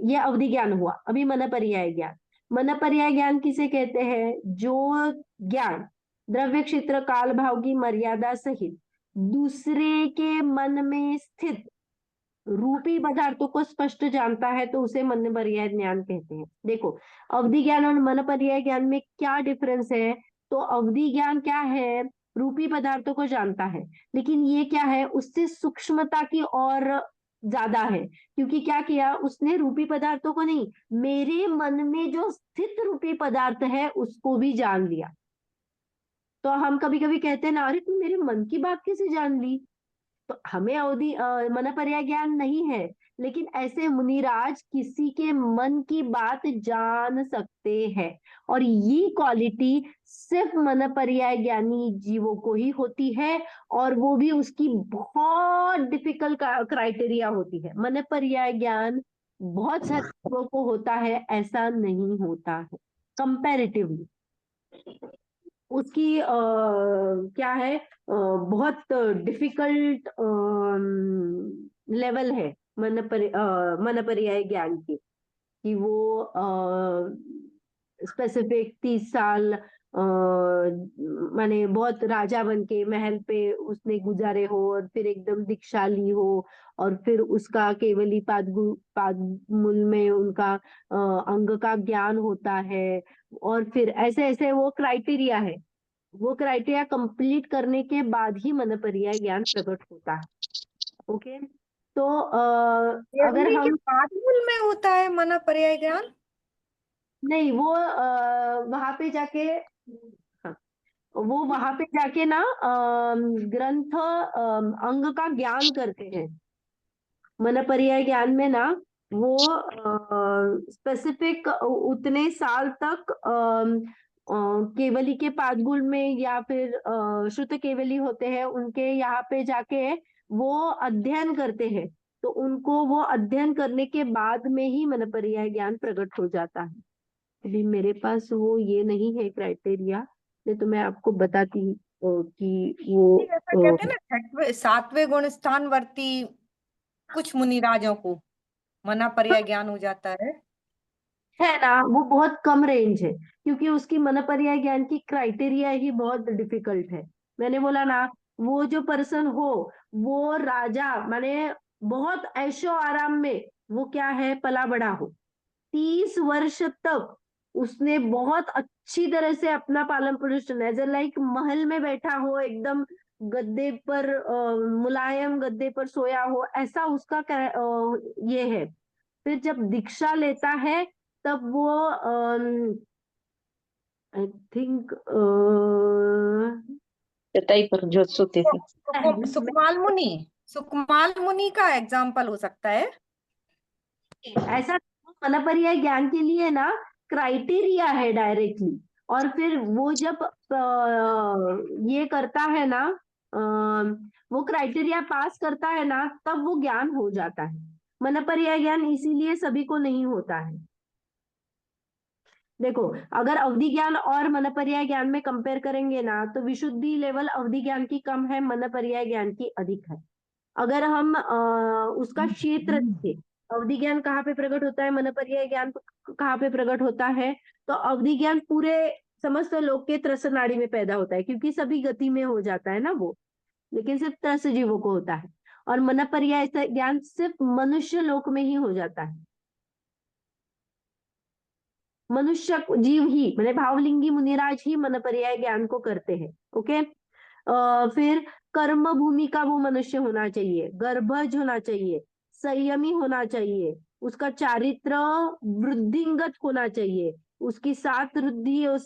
S1: ये अवधि ज्ञान हुआ। अभी मन पर्याय ज्ञान। मन पर्याय ज्ञान किसे कहते हैं? जो ज्ञान द्रव्य क्षेत्र काल भाव की मर्यादा सहित दूसरे के मन में स्थित रूपी पदार्थों को स्पष्ट जानता है, तो उसे मन पर्याय ज्ञान कहते हैं। देखो, अवधि ज्ञान और मन पर्याय ज्ञान में क्या डिफरेंस है? तो अवधि ज्ञान क्या है? रूपी पदार्थों को जानता है, लेकिन ये क्या है, उससे सूक्ष्मता की और ज्यादा है। क्योंकि क्या किया उसने? रूपी पदार्थों को नहीं, मेरे मन में जो स्थित रूपी पदार्थ है उसको भी जान लिया। तो हम कभी कभी कहते हैं ना, अरे तुम मेरे मन की बात कैसे जान ली? तो हमें अवधि मन पर्याय ज्ञान नहीं है, लेकिन ऐसे मुनिराज किसी के मन की बात जान सकते हैं। और ये क्वालिटी सिर्फ मन पर्याय ज्ञानी जीवों को ही होती है, और वो भी उसकी बहुत डिफिकल्ट क्राइटेरिया होती है। मन पर्याय ज्ञान बहुत सारे लोगों को होता है, ऐसा नहीं होता है कंपैरेटिवली। उसकी क्या है, बहुत डिफिकल्ट लेवल है मन पर्याय ज्ञान की, कि वो स्पेसिफिक 30 साल माने बहुत राजा बन के महल पे उसने गुजारे हो और फिर एकदम दीक्षा ली हो, और फिर उसका केवली पादमूल में उनका अंग का ज्ञान होता है। और फिर ऐसे ऐसे वो क्राइटेरिया है, वो क्राइटेरिया कंप्लीट करने के बाद ही मन पर्याय ज्ञान प्रकट होता है। ओके, तो अगर
S3: केवली के
S1: हम
S3: पादमूल में होता है मन पर्याय ज्ञान?
S1: नहीं, वो वहां पे जाके, हाँ, वो वहां पे जाके ना ग्रंथ अंग का ज्ञान करते हैं। मन पर्याय ज्ञान में ना वो स्पेसिफिक उतने साल तक केवली के पादगुल में या फिर श्रुत केवली होते हैं उनके यहाँ पे जाके वो अध्ययन करते हैं। तो उनको वो अध्ययन करने के बाद में ही मन पर्याय ज्ञान प्रकट हो जाता है। अभी मेरे पास वो ये नहीं है क्राइटेरिया, नहीं तो मैं आपको बताती कि वो
S3: ऐसा कहते हैं ना, छठवें सातवें गुण स्थान वर्ती कुछ मुनिराजों को मना पर्याय ज्ञान हो जाता
S1: है ना, वो बहुत कम रेंज है, क्योंकि उसकी मन पर्याय ज्ञान की क्राइटेरिया ही बहुत डिफिकल्ट है। मैंने बोला ना, वो जो पर्सन हो, वो राजा माने बहुत ऐशो आराम में वो क्या है, पला बड़ा हो, 30 वर्ष तक उसने बहुत अच्छी तरह से अपना पालन पोषण, एज ए लाइक महल में बैठा हो, एकदम गद्दे पर मुलायम गद्दे पर सोया हो, ऐसा उसका ये है। फिर जब दीक्षा लेता है तब वो आई थिंक
S4: चटाई पर जो सोते थे।
S3: सुकमाल मुनि का एग्जाम्पल हो सकता है।
S1: ऐसा मनपर्याय ज्ञान के लिए ना क्राइटेरिया है डायरेक्टली, और फिर वो जब ये करता है ना, वो क्राइटेरिया पास करता है ना, तब वो ज्ञान हो जाता है। मनपर्याय ज्ञान इसीलिए सभी को नहीं होता है। देखो, अगर अवधि ज्ञान और मनपर्याय ज्ञान में कंपेयर करेंगे ना, तो विशुद्धि लेवल अवधि ज्ञान की कम है, मनपर्याय ज्ञान की अधिक है। अगर हम उसका क्षेत्र देखें, अवधि ज्ञान कहाँ पे प्रकट होता है, मनपर्याय ज्ञान कहाँ पे प्रकट होता है, तो अवधि ज्ञान पूरे समस्त लोक के त्रस्त नाड़ी में पैदा होता है, क्योंकि सभी गति में हो जाता है ना वो, लेकिन सिर्फ त्रस्त जीवों को होता है। और मनपर्याय ज्ञान सिर्फ मनुष्य लोक में ही हो जाता है। मनुष्य जीव ही, मतलब भावलिंगी मुनिराज ही मनपर्याय ज्ञान को करते हैं। ओके। फिर कर्म भूमि का वो मनुष्य होना चाहिए, गर्भज होना चाहिए, संयमी होना चाहिए, उसका चारित्र वृद्धिंगत होना चाहिए, उसकी 7 रुद्धियों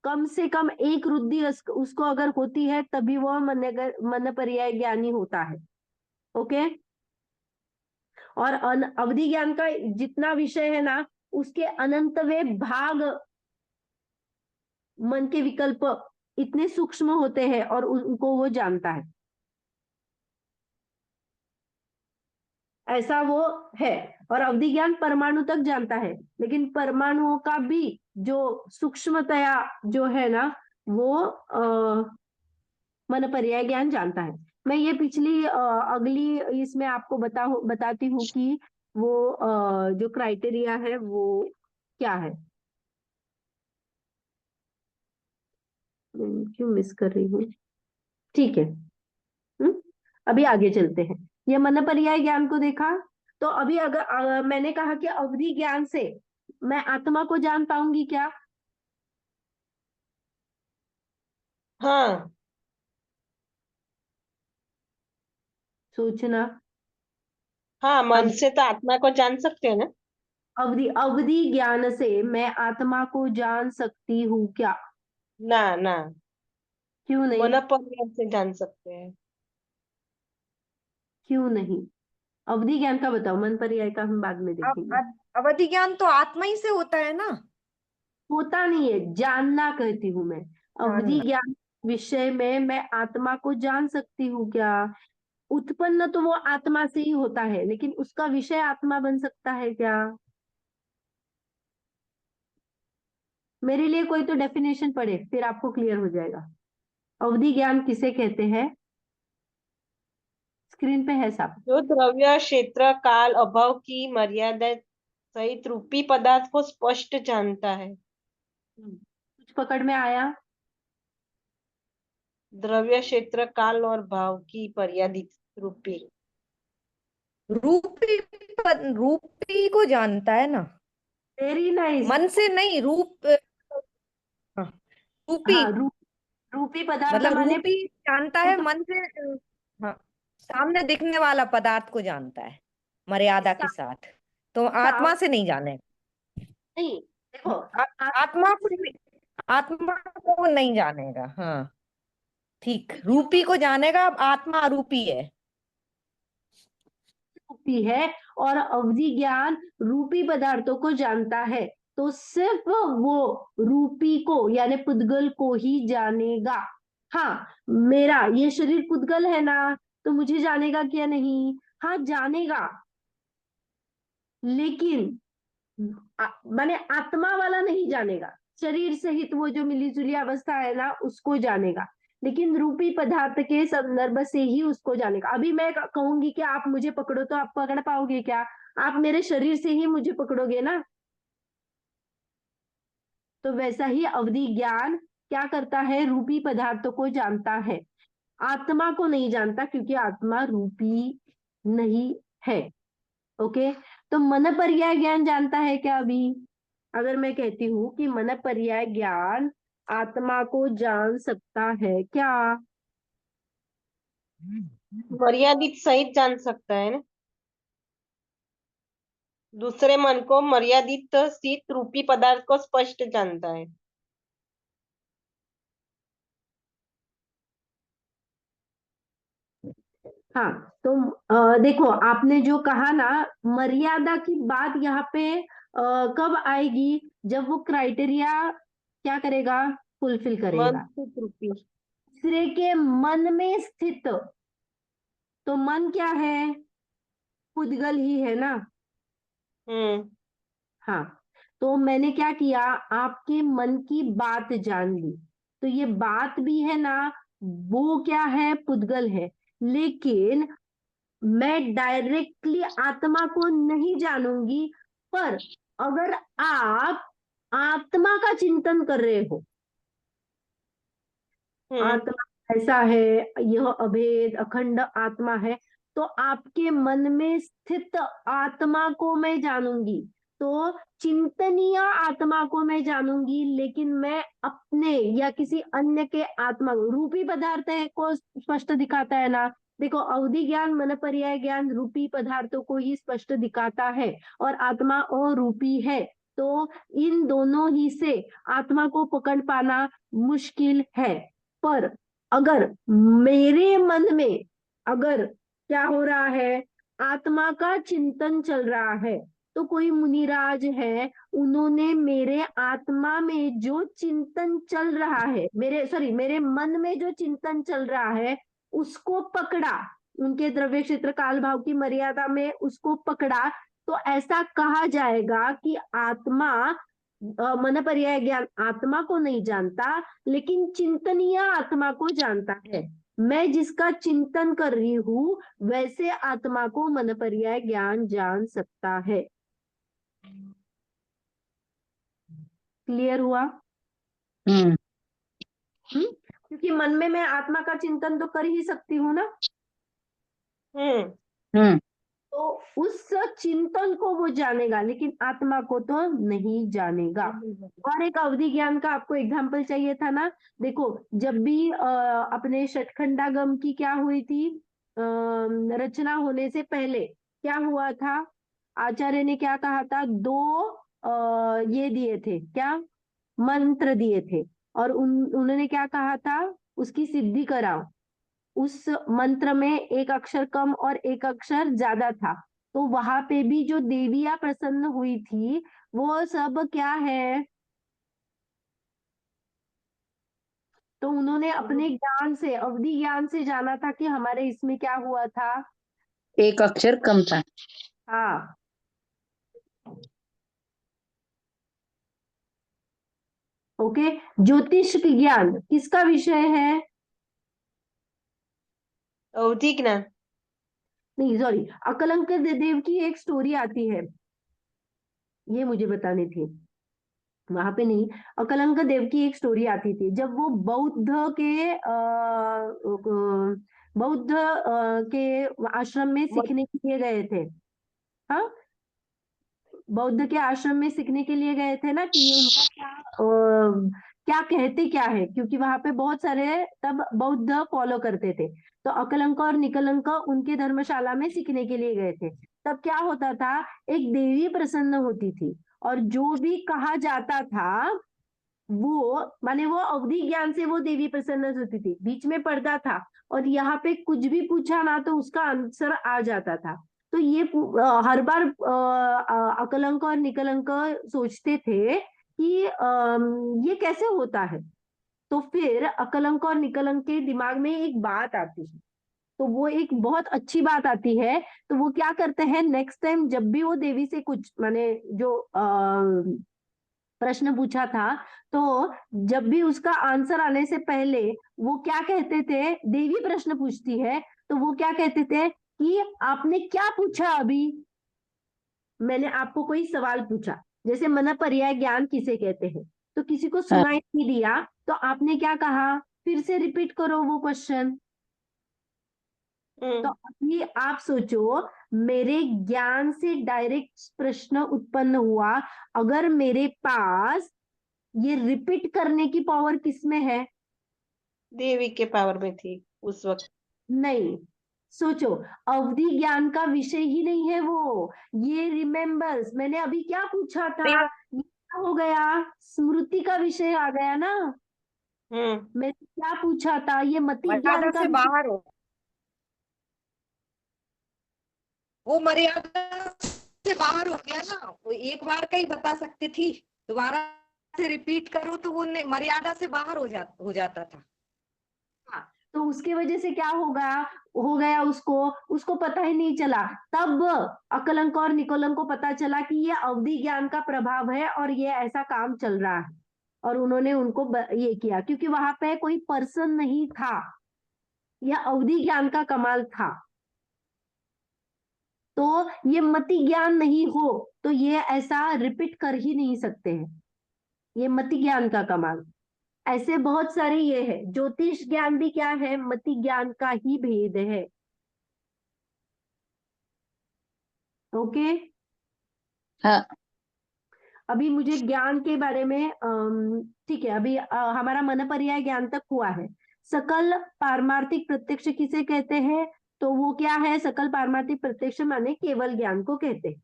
S1: कम से कम 1 रुद्धि उसको अगर होती है तभी वह मनपर्याय ज्ञानी होता है। ओके। और अवधि ज्ञान का जितना विषय है ना, उसके अनंतवे भाग मन के विकल्प इतने सूक्ष्म होते हैं और उनको वो जानता है, ऐसा वो है। और अवधि ज्ञान परमाणु तक जानता है, लेकिन परमाणुओं का भी जो सूक्ष्मतया जो है ना, वो मनपर्याय ज्ञान जानता है। मैं ये पिछली अगली इसमें आपको बताती हूँ कि वो जो क्राइटेरिया है वो क्या है। क्यों मिस कर रही हूँ? ठीक है। अभी आगे चलते हैं। ये मनपर्याय ज्ञान को देखा, तो अभी अगर मैंने कहा कि अवधि ज्ञान से मैं आत्मा को जान पाऊंगी क्या?
S2: हाँ
S1: सोचना।
S2: हाँ, मन
S1: अब
S2: से तो आत्मा को जान सकते हैं ना।
S1: अवधि अवधि ज्ञान से मैं आत्मा को जान सकती हूँ क्या?
S2: ना ना,
S1: क्यों नहीं?
S2: मन पर्याय से जान सकते हैं।
S1: क्यों नहीं? अवधि ज्ञान का बताओ, मन पर्याय का हम बाद में देखेंगे।
S3: अवधि ज्ञान तो आत्मा ही से होता है ना।
S1: होता नहीं है, जानना कहती हूँ मैं। अवधि
S3: जानना।
S1: ज्ञान विषय में मैं आत्मा को जान सकती हूँ क्या? उत्पन्न तो वो आत्मा से ही होता है, लेकिन उसका विषय आत्मा बन सकता है क्या? मेरे लिए कोई तो डेफिनेशन पढ़े, फिर आपको क्लियर हो जाएगा। अवधि ज्ञान किसे कहते हैं? स्क्रीन पे है साहब।
S2: जो द्रव्य क्षेत्र काल अभाव की मर्यादा सहित रूपी पदार्थ को स्पष्ट जानता है।
S1: कुछ पकड़ में आया?
S2: द्रव्य क्षेत्र काल और भाव की मर्यादित रूपी।
S3: रूपी को जानता है ना,
S1: वेरी नाइस।
S3: मन से नहीं, हाँ, रूपी,
S1: हाँ, रूपी पदार्थ
S3: मतलब
S1: माने
S3: रूपी जानता है मन से। हाँ, सामने दिखने वाला पदार्थ को जानता है मर्यादा के साथ, तो आत्मा से नहीं जाने।
S1: नहीं, देखो,
S3: आत्मा को नहीं, आत्मा को नहीं जानेगा। हाँ ठीक, रूपी को जानेगा। अब आत्मा अरूपी है।
S1: रूपी है और अवधि ज्ञान रूपी पदार्थों को जानता है, तो सिर्फ वो रूपी को यानी पुद्गल को ही जानेगा। हाँ, मेरा ये शरीर पुद्गल है ना, तो मुझे जानेगा क्या? नहीं, हाँ जानेगा, लेकिन माने आत्मा वाला नहीं जानेगा। शरीर सहित वो जो मिली जुली अवस्था है ना, उसको जानेगा, लेकिन रूपी पदार्थ के संदर्भ से ही उसको जानेगा। अभी मैं कहूंगी कि आप मुझे पकड़ो, तो आप पकड़ पाओगे क्या? आप मेरे शरीर से ही मुझे पकड़ोगे ना। तो वैसा ही अवधि ज्ञान क्या करता है? रूपी पदार्थों को जानता है, आत्मा को नहीं जानता, क्योंकि आत्मा रूपी नहीं है। ओके। तो मन पर्याय ज्ञान जानता है क्या? अभी अगर मैं कहती हूँ कि मन पर्याय ज्ञान आत्मा को जान सकता है क्या?
S2: मर्यादित सहित जान सकता है ना। दूसरे मन को मर्यादित शीत रूपी पदार्थ को स्पष्ट जानता है।
S1: हाँ, तो देखो आपने जो कहा ना, मर्यादा की बात यहाँ पे कब आएगी, जब वो क्राइटेरिया क्या करेगा, फुलफिल
S2: मन
S1: करेगा।
S2: शीत रूपी।
S1: दूसरे के मन में स्थित, तो मन क्या है, पुद्गल ही है ना।
S2: हम्म।
S1: हाँ, तो मैंने क्या किया, आपके मन की बात जान ली, तो ये बात भी है ना, वो क्या है, पुद्गल है। लेकिन मैं डायरेक्टली आत्मा को नहीं जानूंगी, पर अगर आप आत्मा का चिंतन कर रहे हो, आत्मा ऐसा है, यह अभेद अखंड आत्मा है, तो आपके मन में स्थित आत्मा को मैं जानूंगी, तो चिंतनीय आत्मा को मैं जानूंगी। लेकिन मैं अपने या किसी अन्य के आत्मा को, रूपी पदार्थ है को स्पष्ट दिखाता है ना। देखो, अवधि ज्ञान मन पर्याय ज्ञान रूपी पदार्थों को ही स्पष्ट दिखाता है, और आत्मा अरूपी है, तो इन दोनों ही से आत्मा को पकड़ पाना मुश्किल है। पर अगर मेरे मन में अगर क्या हो रहा है, आत्मा का चिंतन चल रहा है, तो कोई मुनिराज है, उन्होंने मेरे आत्मा में जो चिंतन चल रहा है, मेरे मन में जो चिंतन चल रहा है, उसको पकड़ा, उनके द्रव्य क्षेत्र काल भाव की मर्यादा में उसको पकड़ा, तो ऐसा कहा जाएगा कि आत्मा मन पर्याय ज्ञान आत्मा को नहीं जानता, लेकिन चिंतनीय आत्मा को जानता है। मैं जिसका चिंतन कर रही हूं, वैसे आत्मा को मन पर्याय ज्ञान जान सकता है। क्लियर हुआ?
S4: हम्म
S1: क्योंकि मन में मैं आत्मा का चिंतन तो कर ही सकती हूँ ना,
S2: हम्म।
S4: हम्म
S1: तो उस चिंतन को वो जानेगा, लेकिन आत्मा को तो नहीं जानेगा। और एक अवधि ज्ञान का आपको एग्जाम्पल चाहिए था ना। देखो, जब भी अपने षटखंडागम की क्या हुई थी, रचना होने से पहले क्या हुआ था, आचार्य ने क्या कहा था, दो ये दिए थे, क्या मंत्र दिए थे, और उन्होंने क्या कहा था, उसकी सिद्धि कराओ। उस मंत्र में एक अक्षर कम और एक अक्षर ज्यादा था, तो वहां पे भी जो देवियां प्रसन्न हुई थी, वो सब क्या है, तो उन्होंने अपने ज्ञान से, अवधि ज्ञान से जाना था कि हमारे इसमें क्या हुआ था।
S4: एक अक्षर कम था।
S1: हाँ, ओके। ज्योतिष ज्ञान किसका विषय है,
S2: अवधि ज्ञान।
S1: नहीं सॉरी, अकलंक देव की एक स्टोरी आती है, ये मुझे बतानी थी, वहां पे नहीं। अकलंक देव की एक स्टोरी आती थी, जब वो बौद्ध के आश्रम में सीखने के लिए गए थे। हाँ, बौद्ध के आश्रम में सीखने के लिए गए थे ना, कि ये उनका क्या कहते क्या है, क्योंकि वहां पे बहुत सारे तब बौद्ध फॉलो करते थे। तो अकलंक और निकलंक उनके धर्मशाला में सीखने के लिए गए थे। तब क्या होता था, एक देवी प्रसन्न होती थी, और जो भी कहा जाता था, वो माने वो अवधि ज्ञान से वो देवी प्रसन्न होती थी, बीच में पर्दा था, और यहाँ पे कुछ भी पूछा ना तो उसका आंसर आ जाता था। तो ये हर बार अकलंक और निकलंक सोचते थे कि ये कैसे होता है। तो फिर अकलंक और निकलंक के दिमाग में एक बात आती है, तो वो एक बहुत अच्छी बात आती है। तो वो क्या करते हैं, नेक्स्ट टाइम जब भी वो देवी से कुछ माने जो प्रश्न पूछा था, तो जब भी उसका आंसर आने से पहले वो क्या कहते थे, देवी प्रश्न पूछती है, तो वो क्या कहते थे कि आपने क्या पूछा अभी, मैंने आपको कोई सवाल पूछा, जैसे मन पर्याय ज्ञान किसे कहते हैं, तो किसी को
S4: हाँ।
S1: सुनाई नहीं दिया, तो आपने क्या कहा, फिर से रिपीट करो वो क्वेश्चन। तो अभी आप सोचो, मेरे ज्ञान से डायरेक्ट प्रश्न उत्पन्न हुआ, अगर मेरे पास ये रिपीट करने की पावर किसमें है,
S2: देवी के पावर में थी उस वक्त।
S1: नहीं, सोचो, अवधि ज्ञान का विषय ही नहीं है वो। ये रिमेम्बर्स, मैंने अभी क्या पूछा था, ये क्या हो गया, स्मृति का विषय आ गया ना। मैंने क्या पूछा था, ये मति ज्ञान
S3: मर्यादा
S1: का
S3: से
S1: विषय।
S3: बाहर हो, वो मर्यादा से बाहर हो गया ना। वो एक बार का ही बता सकती थी, दोबारा से रिपीट करो तो वो मर्यादा से बाहर हो जाता था।
S1: हाँ, तो उसकी वजह से क्या होगा, हो गया, उसको पता ही नहीं चला। तब अकलंक और निकोलंक को पता चला कि ये अवधि ज्ञान का प्रभाव है और ये ऐसा काम चल रहा है, और उन्होंने उनको ये किया, क्योंकि वहां पे कोई पर्सन नहीं था, यह अवधि ज्ञान का कमाल था। तो ये मति ज्ञान नहीं हो तो ये ऐसा रिपीट कर ही नहीं सकते हैं, ये मति ज्ञान का कमाल। ऐसे बहुत सारे ये है, ज्योतिष ज्ञान भी क्या है, मति ज्ञान का ही भेद है। ओके,
S4: हाँ।
S1: अभी मुझे ज्ञान के बारे में ठीक है, अभी हमारा मन पर्याय ज्ञान तक हुआ है। सकल पारमार्थिक प्रत्यक्ष किसे कहते हैं, तो वो क्या है, सकल पारमार्थिक प्रत्यक्ष माने केवल ज्ञान को कहते हैं।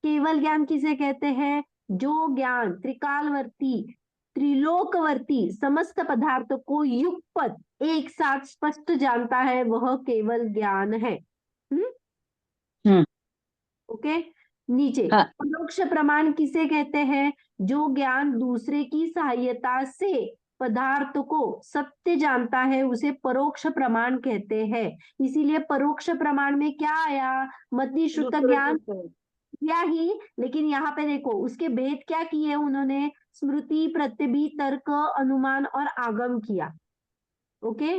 S1: केवल ज्ञान किसे कहते हैं, जो ज्ञान त्रिकालवर्ती त्रिलोकवर्ती समस्त पदार्थों को युगपत एक साथ स्पष्ट जानता है, वह केवल ज्ञान है। ओके, नीचे
S4: हाँ।
S1: परोक्ष प्रमाण किसे कहते हैं, जो ज्ञान दूसरे की सहायता से पदार्थ को सत्य जानता है, उसे परोक्ष प्रमाण कहते हैं। इसीलिए परोक्ष प्रमाण में क्या आया, मति श्रुत ज्ञान किया ही, लेकिन यहाँ पे देखो उसके भेद क्या किए उन्होंने, स्मृति, प्रत्यभि, तर्क, अनुमान और आगम किया। ओके,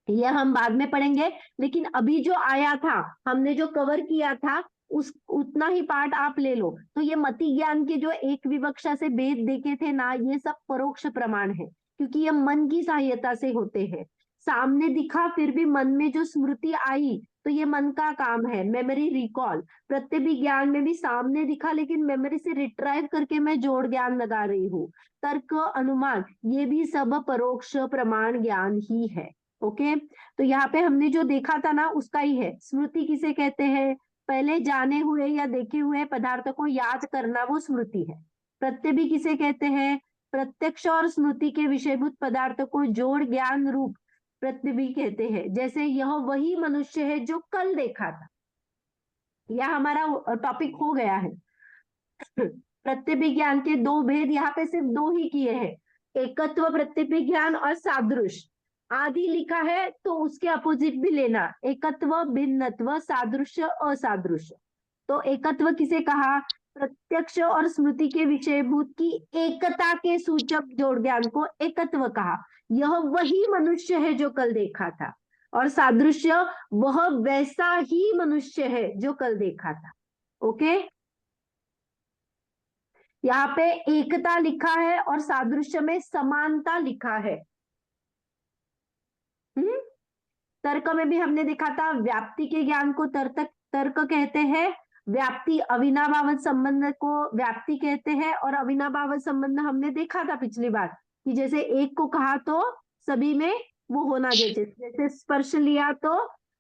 S1: ये हम बाद में पढ़ेंगे, लेकिन अभी जो आया था, हमने जो कवर किया था, उस उतना ही पार्ट आप ले लो। तो ये मति ज्ञान के जो एक विवक्षा से भेद देखे थे ना, ये सब परोक्ष प्रमाण है, क्योंकि ये मन की सहायता से होते हैं। सामने दिखा फिर भी मन में जो स्मृति आई, तो ये मन का काम है, मेमोरी रिकॉल। प्रत्यभि ज्ञान में भी सामने दिखा, लेकिन मेमोरी से रिट्राइव करके मैं जोड़ ज्ञान लगा रही हूँ। तर्क, अनुमान, ये भी सब परोक्ष प्रमाण ज्ञान ही है। ओके, तो यहाँ पे हमने जो देखा था ना, उसका ही है। स्मृति किसे कहते हैं, पहले जाने हुए या देखे हुए पदार्थ को याद करना, वो स्मृति है। प्रत्यभि किसे कहते हैं, प्रत्यक्ष और स्मृति के विषयभूत पदार्थ को जोड़ ज्ञान रूप प्रत्यभि कहते हैं। जैसे यह वही मनुष्य है जो कल देखा था, यह हमारा टॉपिक हो गया है। प्रत्यभि ज्ञान के दो भेद यहाँ पे सिर्फ दो ही किए हैं, एकत्व प्रत्यभि ज्ञान और सादृश। आदि लिखा है तो उसके अपोजिट भी लेना, एकत्व, भिन्नत्व, सादृश्य, असादृश्य। तो एकत्व किसे कहा, प्रत्यक्ष और स्मृति के विषयभूत की एकता के सूचक जोड़ ज्ञान को एकत्व कहा, यह वही मनुष्य है जो कल देखा था। और सादृश्य, वह वैसा ही मनुष्य है जो कल देखा था। ओके, यहाँ पे एकता लिखा है और सादृश्य में समानता लिखा है। तर्क में भी हमने देखा था, व्याप्ति के ज्ञान को तर्क कहते हैं, व्याप्ति अविनाभाव संबंध को व्याप्ति कहते हैं। और अविनाभाव संबंध हमने देखा था पिछली बार, कि जैसे एक को कहा तो सभी में वो होना, जैसे स्पर्श लिया तो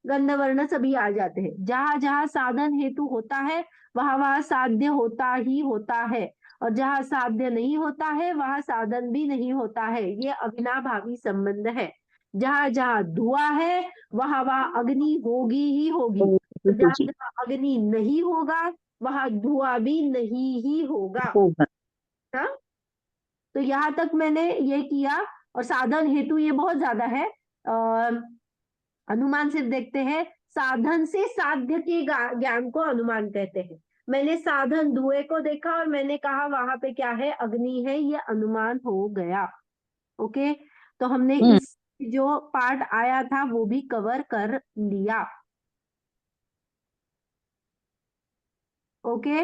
S1: गंध वर्ण सभी आ जाते हैं। जहां जहां साधन हेतु होता है, वहां वहां साध्य होता ही होता है, और जहां साध्य नहीं होता है, वहां साधन भी नहीं होता है। ये अविनाभावी संबंध है। जहां जहां धुआं है, वहां वहां अग्नि होगी ही होगी, जहां जहां अग्नि नहीं होगा, वहां धुआं भी नहीं ही होगा। हाँ, तो यहाँ तक मैंने ये किया। और साधन हेतु ये बहुत ज्यादा है, अनुमान सिर्फ देखते हैं, साधन से साध्य के ज्ञान को अनुमान कहते हैं। मैंने साधन धुएं को देखा और मैंने कहा वहां पे क्या है, अग्नि है, ये अनुमान हो गया। ओके, तो हमने इस जो पार्ट आया था वो भी कवर कर लिया। ओके,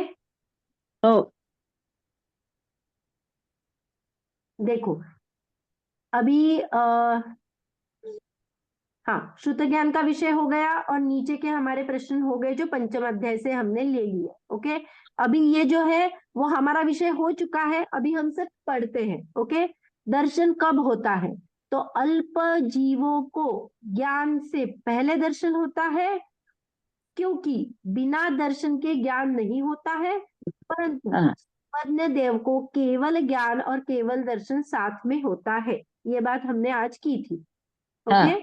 S1: देखो अभी हाँ, श्रुत ज्ञान का विषय हो गया और नीचे के हमारे प्रश्न हो गए जो पंचम अध्याय से हमने ले लिए। ओके, अभी ये जो है वो हमारा विषय हो चुका है, अभी हम सब पढ़ते हैं। ओके, दर्शन कब होता है, तो अल्प जीवों को ज्ञान से पहले दर्शन होता है, क्योंकि बिना दर्शन के ज्ञान नहीं होता है, परंतु
S4: हाँ।
S1: अन्य देव को केवल ज्ञान और केवल दर्शन साथ में होता है। ये बात हमने आज की थी।
S4: हाँ।
S1: ओके।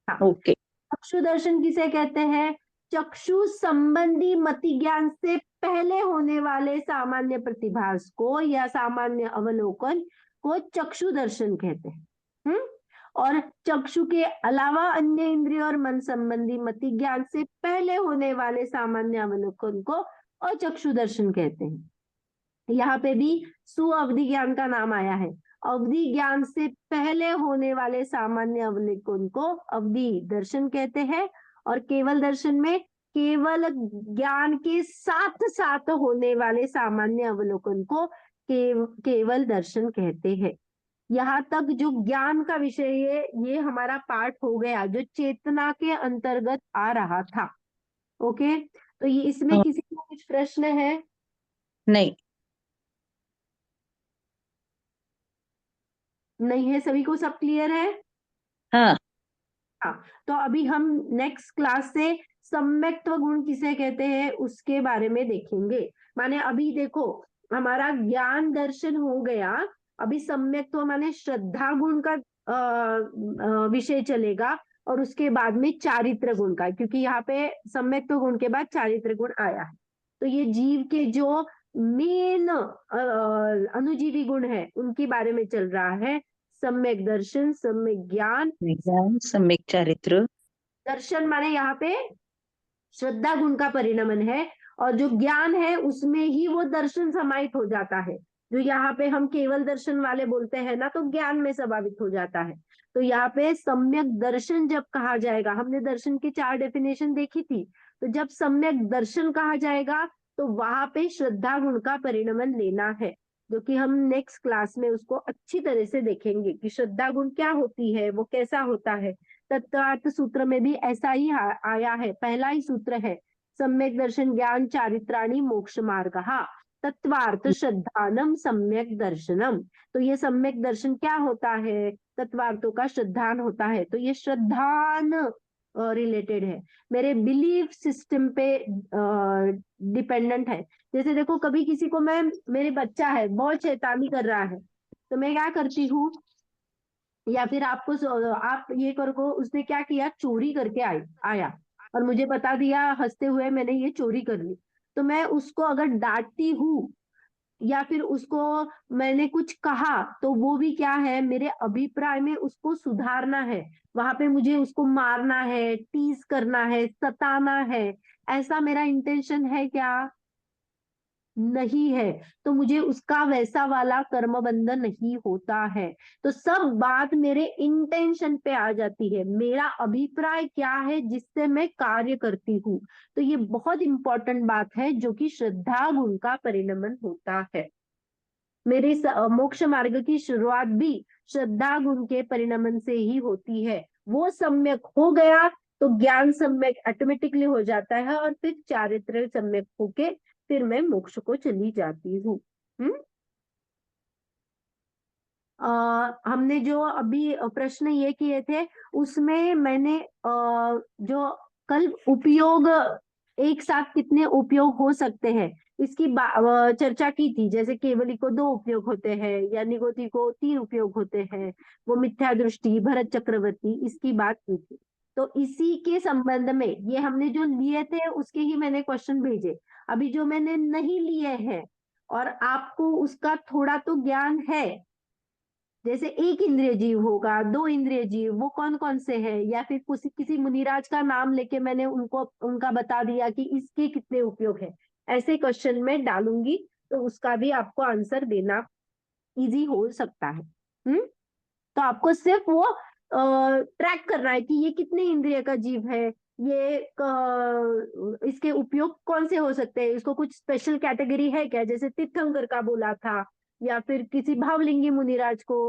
S1: हाँ।
S4: ओके।
S1: चक्षु दर्शन किसे कहते हैं? चक्षु संबंधी मति ज्ञान से पहले होने वाले सामान्य प्रतिभास को या सामान्य अवलोकन को चक्षु दर्शन कहते हैं। और चक्षु के अलावा अन्य इंद्रिय और मन संबंधी मति ज्ञान से पहले होने वाले सामान्य अवलोकन को अचक्षु दर्शन कहते हैं। यहाँ पे भी सुअवधि ज्ञान का नाम आया है। अवधि ज्ञान से पहले होने वाले सामान्य अवलोकन को अवधि दर्शन कहते हैं, और केवल दर्शन में केवल ज्ञान के साथ साथ होने वाले सामान्य अवलोकन को केवल दर्शन कहते हैं। यहाँ तक जो ज्ञान का विषय है ये हमारा पाठ हो गया, जो चेतना के अंतर्गत आ रहा था। ओके, तो ये इसमें किसी को कुछ प्रश्न है?
S4: नहीं।
S1: नहीं है, सभी को सब क्लियर है?
S4: हाँ।
S1: हाँ, तो अभी हम नेक्स्ट क्लास से सम्यक्त्व गुण किसे कहते हैं उसके बारे में देखेंगे। माने अभी देखो हमारा ज्ञान दर्शन हो गया, अभी सम्यक्त्व माने श्रद्धा गुण का विषय चलेगा, और उसके बाद में चारित्र गुण का, क्योंकि यहाँ पे सम्यक्त्व गुण के बाद चारित्र गुण आया है। तो ये जीव के जो मेन अनुजीवी गुण है उनके बारे में चल रहा है। सम्यक दर्शन, सम्यक ज्ञान,
S4: विज्ञान, सम्यक चारित्र।
S1: दर्शन माने यहाँ पे श्रद्धा गुण का परिणमन है, और जो ज्ञान है उसमें ही वो दर्शन समाहित हो जाता है। जो यहाँ पे हम केवल दर्शन वाले बोलते हैं ना, तो ज्ञान में समाहित हो जाता है। तो यहाँ पे सम्यक दर्शन जब कहा जाएगा, हमने दर्शन की 4 डेफिनेशन देखी थी, तो जब सम्यक दर्शन कहा जाएगा तो वहां पे श्रद्धा गुण का परिणमन लेना है, जो कि हम नेक्स्ट क्लास में उसको अच्छी तरह से देखेंगे कि श्रद्धा गुण क्या होती है, वो कैसा होता है। तत्वार्थ सूत्र में भी ऐसा ही आया है, पहला ही सूत्र है, सम्यक दर्शन ज्ञान चारित्राणि मोक्ष मार्ग। तत्वार्थ श्रद्धानम सम्यक दर्शनम। तो ये सम्यक दर्शन क्या होता है? तत्वार्थों का श्रद्धान होता है। तो ये श्रद्धान रिलेटेड है, मेरे बिलीफ सिस्टम पे डिपेंडेंट है। जैसे देखो कभी किसी को मैं, मेरे बच्चा है बहुत शैतानी कर रहा है, तो मैं क्या करती हूँ, या फिर आपको आप ये करो, उसने क्या किया, चोरी करके आया और मुझे बता दिया हंसते हुए मैंने ये चोरी कर ली, तो मैं उसको अगर डांटती हूँ या फिर उसको मैंने कुछ कहा, तो वो भी क्या है, मेरे अभिप्राय में उसको सुधारना है। वहां पे मुझे उसको मारना है, टीज करना है, सताना है, ऐसा मेरा इंटेंशन है क्या? नहीं है। तो मुझे उसका वैसा वाला कर्म बंधन नहीं होता है। तो सब बात मेरे इंटेंशन पे आ जाती है, मेरा अभिप्राय क्या है जिससे मैं कार्य करती हूँ। तो ये बहुत इंपॉर्टेंट बात है, जो कि श्रद्धा गुण का परिणमन होता है। मेरे मोक्ष मार्ग की शुरुआत भी श्रद्धा गुण के परिणमन से ही होती है। वो सम्यक हो गया तो ज्ञान सम्यक ऑटोमेटिकली हो जाता है, और फिर चारित्र सम्यक होके फिर मैं मोक्ष को चली जाती हूँ। हमने जो अभी प्रश्न ये किए थे उसमें मैंने जो कल उपयोग, एक साथ कितने उपयोग हो सकते हैं इसकी चर्चा की थी। जैसे केवली को 2 उपयोग होते हैं, या निगोती को 3 उपयोग होते हैं, वो मिथ्या दृष्टि, भरत चक्रवर्ती, इसकी बात की थी। तो इसी के संबंध में ये हमने जो लिए थे उसके ही मैंने क्वेश्चन भेजे। अभी जो मैंने नहीं लिए हैं और आपको उसका थोड़ा तो ज्ञान है, जैसे एक इंद्रिय जीव होगा, 2 इंद्रिय जीव, वो कौन कौन से हैं, या फिर किसी मुनिराज का नाम लेके मैंने उनका बता दिया कि इसके कितने उपयोग है, ऐसे क्वेश्चन में डालूंगी, तो उसका भी आपको आंसर देना इजी हो सकता है। तो आपको सिर्फ वो ट्रैक करना है कि ये कितने इंद्रिय का जीव है, ये इसके उपयोग कौन से हो सकते हैं, इसको कुछ स्पेशल कैटेगरी है क्या, जैसे तीर्थंकर का बोला था, या फिर किसी भावलिंगी मुनिराज को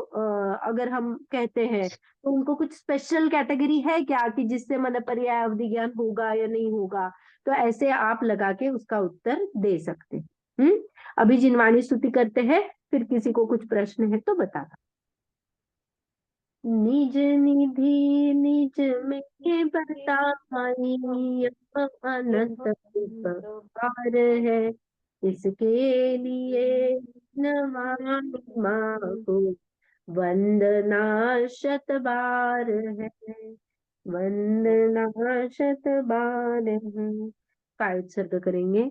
S1: अगर हम कहते हैं तो उनको कुछ स्पेशल कैटेगरी है क्या कि जिससे मन पर्याय अवधि ज्ञान होगा या नहीं होगा। तो ऐसे आप लगा के उसका उत्तर दे सकते हैं। अभी जिनवाणी स्तुति करते हैं, फिर किसी को कुछ प्रश्न है तो बता। निज निधि निज में बताई, अनंत उपकार है, इसके लिए नवामि माँ को वंदना शत बार है, वंदना शत बार है। काय उच्चार करेंगे।